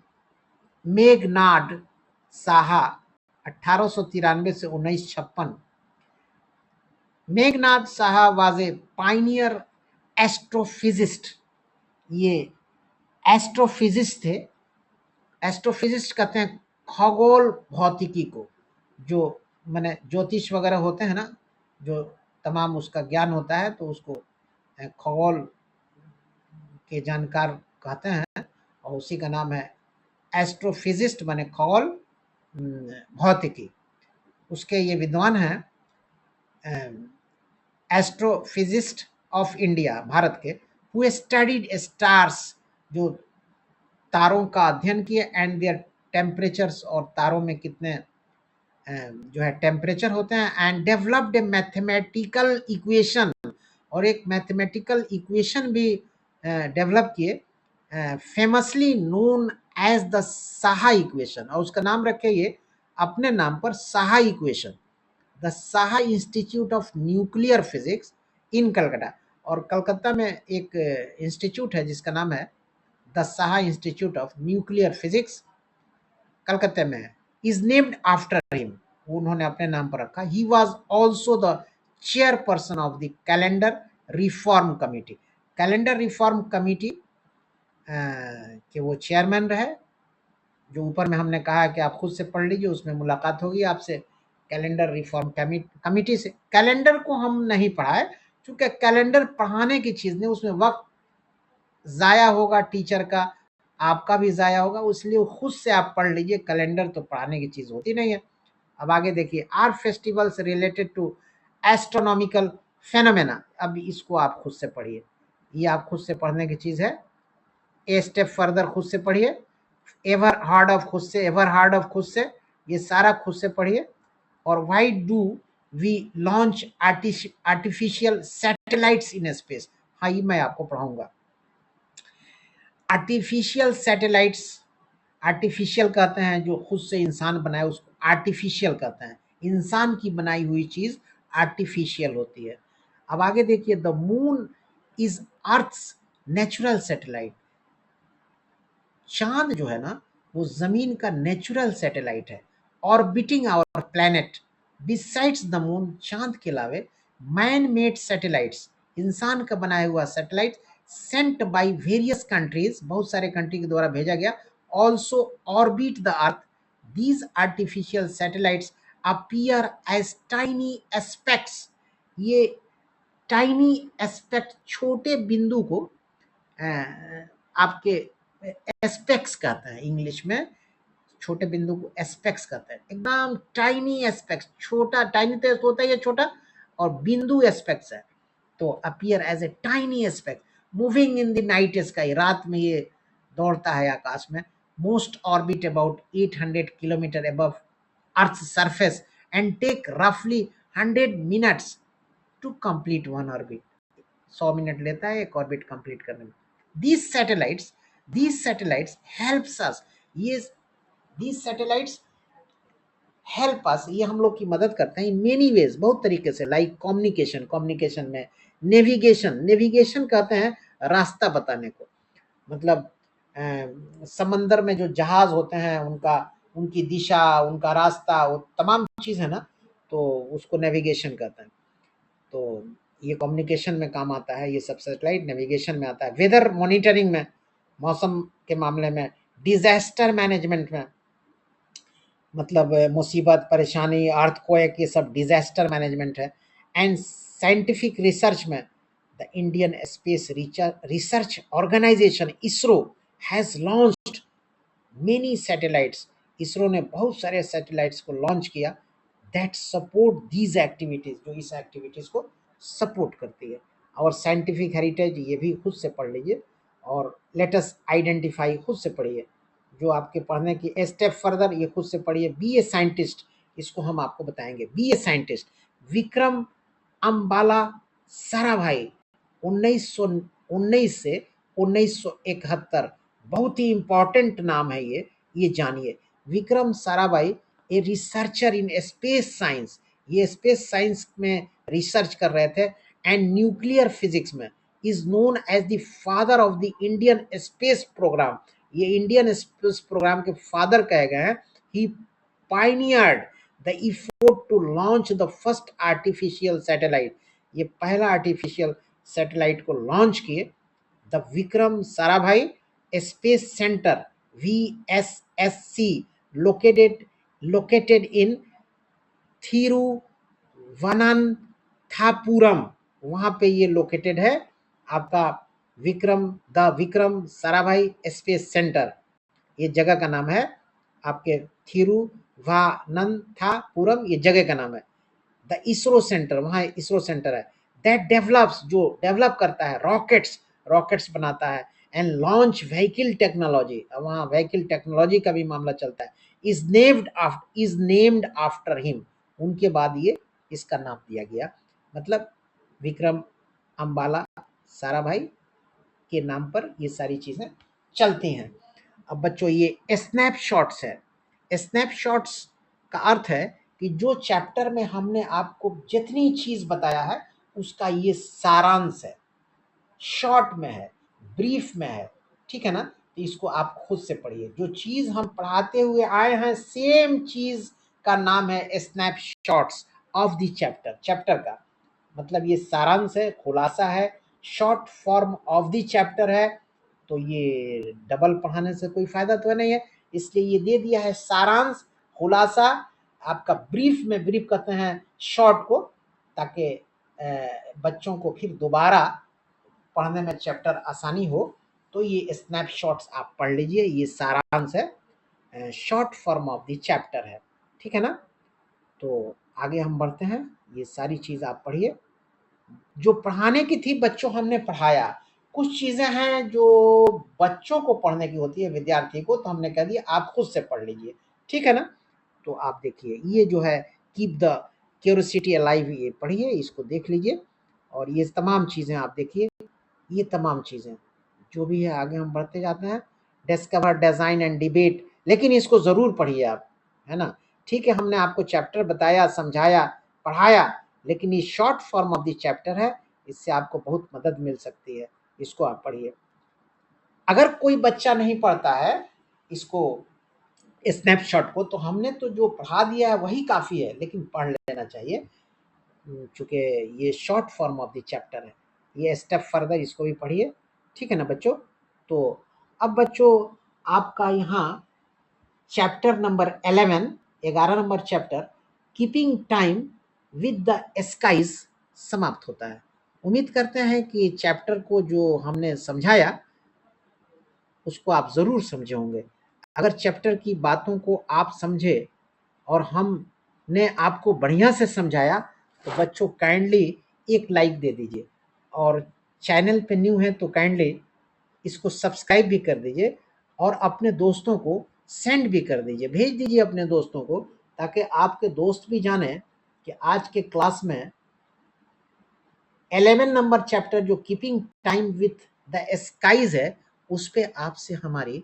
मेघनाद साहा 1893 से 1956, Meghnad Saha was a pioneer astrophysicist, ये एस्ट्रोफिजिस्ट थे। एस्ट्रोफिजिस्ट कहते हैं खगोल भौतिकी को, जो माने ज्योतिष वगैरह होते हैं ना, जो तमाम उसका ज्ञान होता है, तो उसको खगोल के जानकार कहते हैं, और उसी का नाम है एस्ट्रोफिजिस्ट, माने खगोल भौतिकी। उसके ये विद्वान हैं, एस्ट्रोफिजिस्ट ऑफ इंडिया, भारत के, हु स्टडीड स्टार्स, जो तारों का अध्ययन किए, एंड देयर टेम्परेचर्स, और तारों में कितने जो है टेम्परेचर होते हैं, and developed a mathematical equation, और एक मैथमेटिकल इक्वेशन भी डेवलप किए, famously known as the Saha equation, और उसका नाम रखे ये अपने नाम पर, Saha equation. The Saha institute of nuclear physics in Calcutta, और कलकत्ता में एक इंस्टीट्यूट है जिसका नाम है the Saha institute of nuclear physics, कलकत्ते में है, इज नेम्ड आफ्टर हिम, उन्होंने अपने नाम पर रखा। He was also the chairperson of the calendar reform committee, calendar reform committee के वो चेयरमैन रहे, जो ऊपर में हमने कहा कि आप खुद से पढ़ लीजिए, उसमें मुलाकात होगी आपसे कैलेंडर रिफॉर्म कमिटी से। कैलेंडर को हम नहीं पढ़ाए, क्योंकि कैलेंडर पढ़ाने की चीज नहीं, उसमें वक्त जाया होगा टीचर का, आपका भी जाया होगा, इसलिए खुद से आप पढ़ लीजिए, कैलेंडर तो पढ़ाने की चीज होती नहीं है। अब आगे देखिए, are festivals related to astronomical phenomena, अब इसको आप खुद से पढ़िए, ये आप खुद से पढ़ने की चीज है। ए स्टेप फर्दर खुद से पढ़िए, एवर हार्ड ऑफ खुद से, एवर हार्ड ऑफ खुद से, ये सारा खुद से पढ़िए। और why do we launch artificial satellites in space, हाँ ये मैं आपको पढ़ाऊंगा। आर्टिफिशियल सैटेलाइट्स, आर्टिफिशियल कहते हैं जो खुद से इंसान बनाए उसको आर्टिफिशियल कहते हैं, इंसान की बनाई हुई चीज आर्टिफिशियल होती है। अब आगे देखिए, the moon is earth's natural satellite, चांद जो है ना वो जमीन का नेचुरल सैटेलाइट है, orbiting our planet besides the moon, चांद के अलावे मैन मेड सैटेलाइट्स, इंसान का बनाया हुआ satellite, sent by various countries, बहुत सारे कंट्री के द्वारा भेजा गया, also orbit the earth, these artificial satellites appear as tiny aspects, ये टाइनी एस्पेक्ट, छोटे बिंदु को आपके एस्पेक्ट्स कहते हैं, इंग्लिश में छोटे बिंदु को एस्पेक्ट्स कहते हैं, एकदम टाइनी एस्पेक्ट्स, छोटा, टाइनी तो होता ही है छोटा, और बिंदु एस्पेक्ट्स है, तो appear as a tiny aspect, moving in the night sky, रात में ये दौड़ता है आकाश में, most orbit about 800 kilometres above earth surface, and take रफली 100 minutes to complete one orbit, 100 minute लेता है एक ऑर्बिट कंप्लीट करने में। these satellites these satellites helps us, ये these satellites हेल्प अस, ये हम लोग की मदद करते हैं इन मेनी वेज, बहुत तरीके से, लाइक कम्युनिकेशन में, नेविगेशन कहते हैं रास्ता बताने को, मतलब समंदर में जो जहाज होते हैं उनका, उनकी दिशा, उनका रास्ता, वो तमाम चीज़ है ना, तो उसको नेविगेशन कहते हैं। तो ये कम्युनिकेशन में काम आता है, ये सब सैटेलाइट नेविगेशन में आता है, वेदर मॉनिटरिंग में, मौसम के मामले में, डिजास्टर मैनेजमेंट में, मतलब मुसीबत, परेशानी, अर्थक्वेक, ये सब डिजास्टर मैनेजमेंट है। एंड साइंटिफिक रिसर्च में the Indian space research organisation ISRO has launched many satellites, ISRO ने बहुत सारे सैटेलाइट्स को लॉन्च किया, दैट सपोर्ट दीज एक्टिविटीज, जो इस एक्टिविटीज को सपोर्ट करती है। और साइंटिफिक हेरिटेज, ये भी खुद से पढ़ लीजिए, और लेटस आइडेंटिफाई खुद से पढ़िए, जो आपके पढ़ने की स्टेप फर्दर, ये खुद से पढ़िए। बी ए साइंटिस्ट, इसको हम आपको बताएंगे, be a scientist. Vikram Ambalal Sarabhai 1919 से 1971, बहुत ही इंपॉर्टेंट नाम है ये जानिए। Vikram Sarabhai a researcher in space science, ये स्पेस साइंस में रिसर्च कर रहे थे, एंड न्यूक्लियर फिजिक्स में, is known as the father of the Indian space programme, ये इंडियन स्पेस प्रोग्राम के फादर कहे गए हैं। He pioneered the effort to launch the first artificial satellite, ये पहला आर्टिफिशियल सैटेलाइट को लॉन्च किए। The Vikram Sarabhai space centre VSSC located in Thiruvananthapuram, वहां पे ये लोकेटेड है आपका विक्रम साराभाई स्पेस सेंटर, ये जगह का नाम है आपके थिरुवनंतपुरम, ये जगह का नाम है। द इसरो सेंटर, वहाँ इसरो सेंटर है, दैट डेवलप्स, जो डेवलप करता है रॉकेट्स बनाता है, एंड लॉन्च व्हीकल टेक्नोलॉजी, वहाँ व्हीकल टेक्नोलॉजी का भी मामला चलता है। इज नेम्ड आफ्टर हिम, उनके बाद ये इसका नाम दिया गया, मतलब विक्रम अम्बाला साराभाई के नाम पर ये सारी चीजें चलती हैं। अब बच्चों ये स्नैपशॉट्स है, स्नैपशॉट्स का अर्थ है कि जो चैप्टर में हमने आपको जितनी चीज बताया है उसका ये सारांश है, शॉर्ट में है, ब्रीफ में है, ठीक है ना। तो इसको आप खुद से पढ़िए, जो चीज हम पढ़ाते हुए आए हैं सेम चीज का नाम है स्नैपशॉट्स ऑफ द चैप्टर का मतलब ये सारांश है, खुलासा है, short form of the chapter है। तो ये डबल पढ़ाने से कोई फायदा तो नहीं है, इसलिए ये दे दिया है सारांश, खुलासा, आपका ब्रीफ में, ब्रीफ कहते हैं शॉर्ट को, ताकि बच्चों को फिर दोबारा पढ़ने में चैप्टर आसानी हो। तो ये स्नैपशॉट्स आप पढ़ लीजिए, ये सारांश है, short form of the chapter है, ठीक है ना। तो आगे हम बढ़ते हैं, ये सारी चीज आप पढ़िए, जो पढ़ाने की थी बच्चों हमने पढ़ाया, कुछ चीजें हैं जो बच्चों को पढ़ने की होती है, विद्यार्थी को, तो हमने कह दिया आप खुद से पढ़ लीजिए, ठीक है ना। तो आप देखिए ये जो है कीप द क्यूरियोसिटी अलाइव, ये पढ़िए, इसको देख लीजिए, और ये तमाम चीजें आप देखिए, ये तमाम चीजें जो भी है, आगे हम बढ़ते जाते हैं। डिस्कवर, डिजाइन एंड डिबेट, लेकिन इसको जरूर पढ़िए आप, है ना। ठीक है, हमने आपको चैप्टर बताया, समझाया, पढ़ाया, लेकिन ये short form of the chapter है, इससे आपको बहुत मदद मिल सकती है, इसको आप पढ़िए। अगर कोई बच्चा नहीं पढ़ता है इसको, स्नैपशॉट को, तो हमने तो जो पढ़ा दिया है वही काफ़ी है, लेकिन पढ़ लेना चाहिए, चूँकि ये short form of the chapter है। ये स्टेप फर्दर इसको भी पढ़िए, ठीक है ना बच्चों। तो अब बच्चों आपका यहाँ chapter number 11 number chapter keeping time with the skies समाप्त होता है। उम्मीद करते हैं कि चैप्टर को जो हमने समझाया उसको आप ज़रूर समझे होंगे। अगर चैप्टर की बातों को आप समझे और हमने आपको बढ़िया से समझाया, तो बच्चों काइंडली एक लाइक दे दीजिए, और चैनल पे न्यू है तो काइंडली इसको सब्सक्राइब भी कर दीजिए, और अपने दोस्तों को सेंड भी कर दीजिए, भेज दीजिए अपने दोस्तों को, ताकि आपके दोस्त भी जाने कि आज के क्लास में 11 नंबर चैप्टर जो keeping time with the skies है, उस पे आपसे हमारी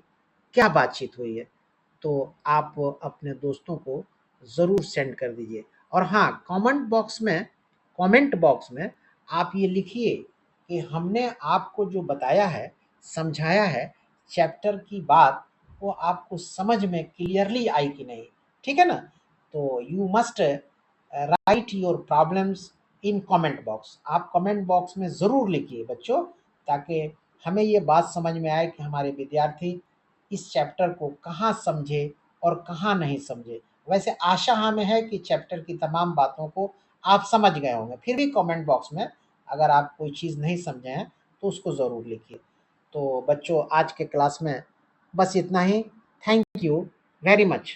क्या बातचीत हुई है, तो आप अपने दोस्तों को ज़रूर सेंड कर दीजिए। और हाँ, कमेंट बॉक्स में आप ये लिखिए कि हमने आपको जो बताया है, समझाया है, चैप्टर की बात वो आपको समझ में क्लियरली आई कि नहीं, ठीक है ना? तो you must write your problems in comment box. आप कमेंट बॉक्स में ज़रूर लिखिए बच्चों, ताकि हमें ये बात समझ में आए कि हमारे विद्यार्थी इस चैप्टर को कहाँ समझे और कहाँ नहीं समझे। वैसे आशा हमें है कि चैप्टर की तमाम बातों को आप समझ गए होंगे, फिर भी कमेंट बॉक्स में अगर आप कोई चीज़ नहीं समझे हैं तो उसको ज़रूर लिखिए। तो बच्चों, आज के क्लास में बस इतना ही। Thank you very much.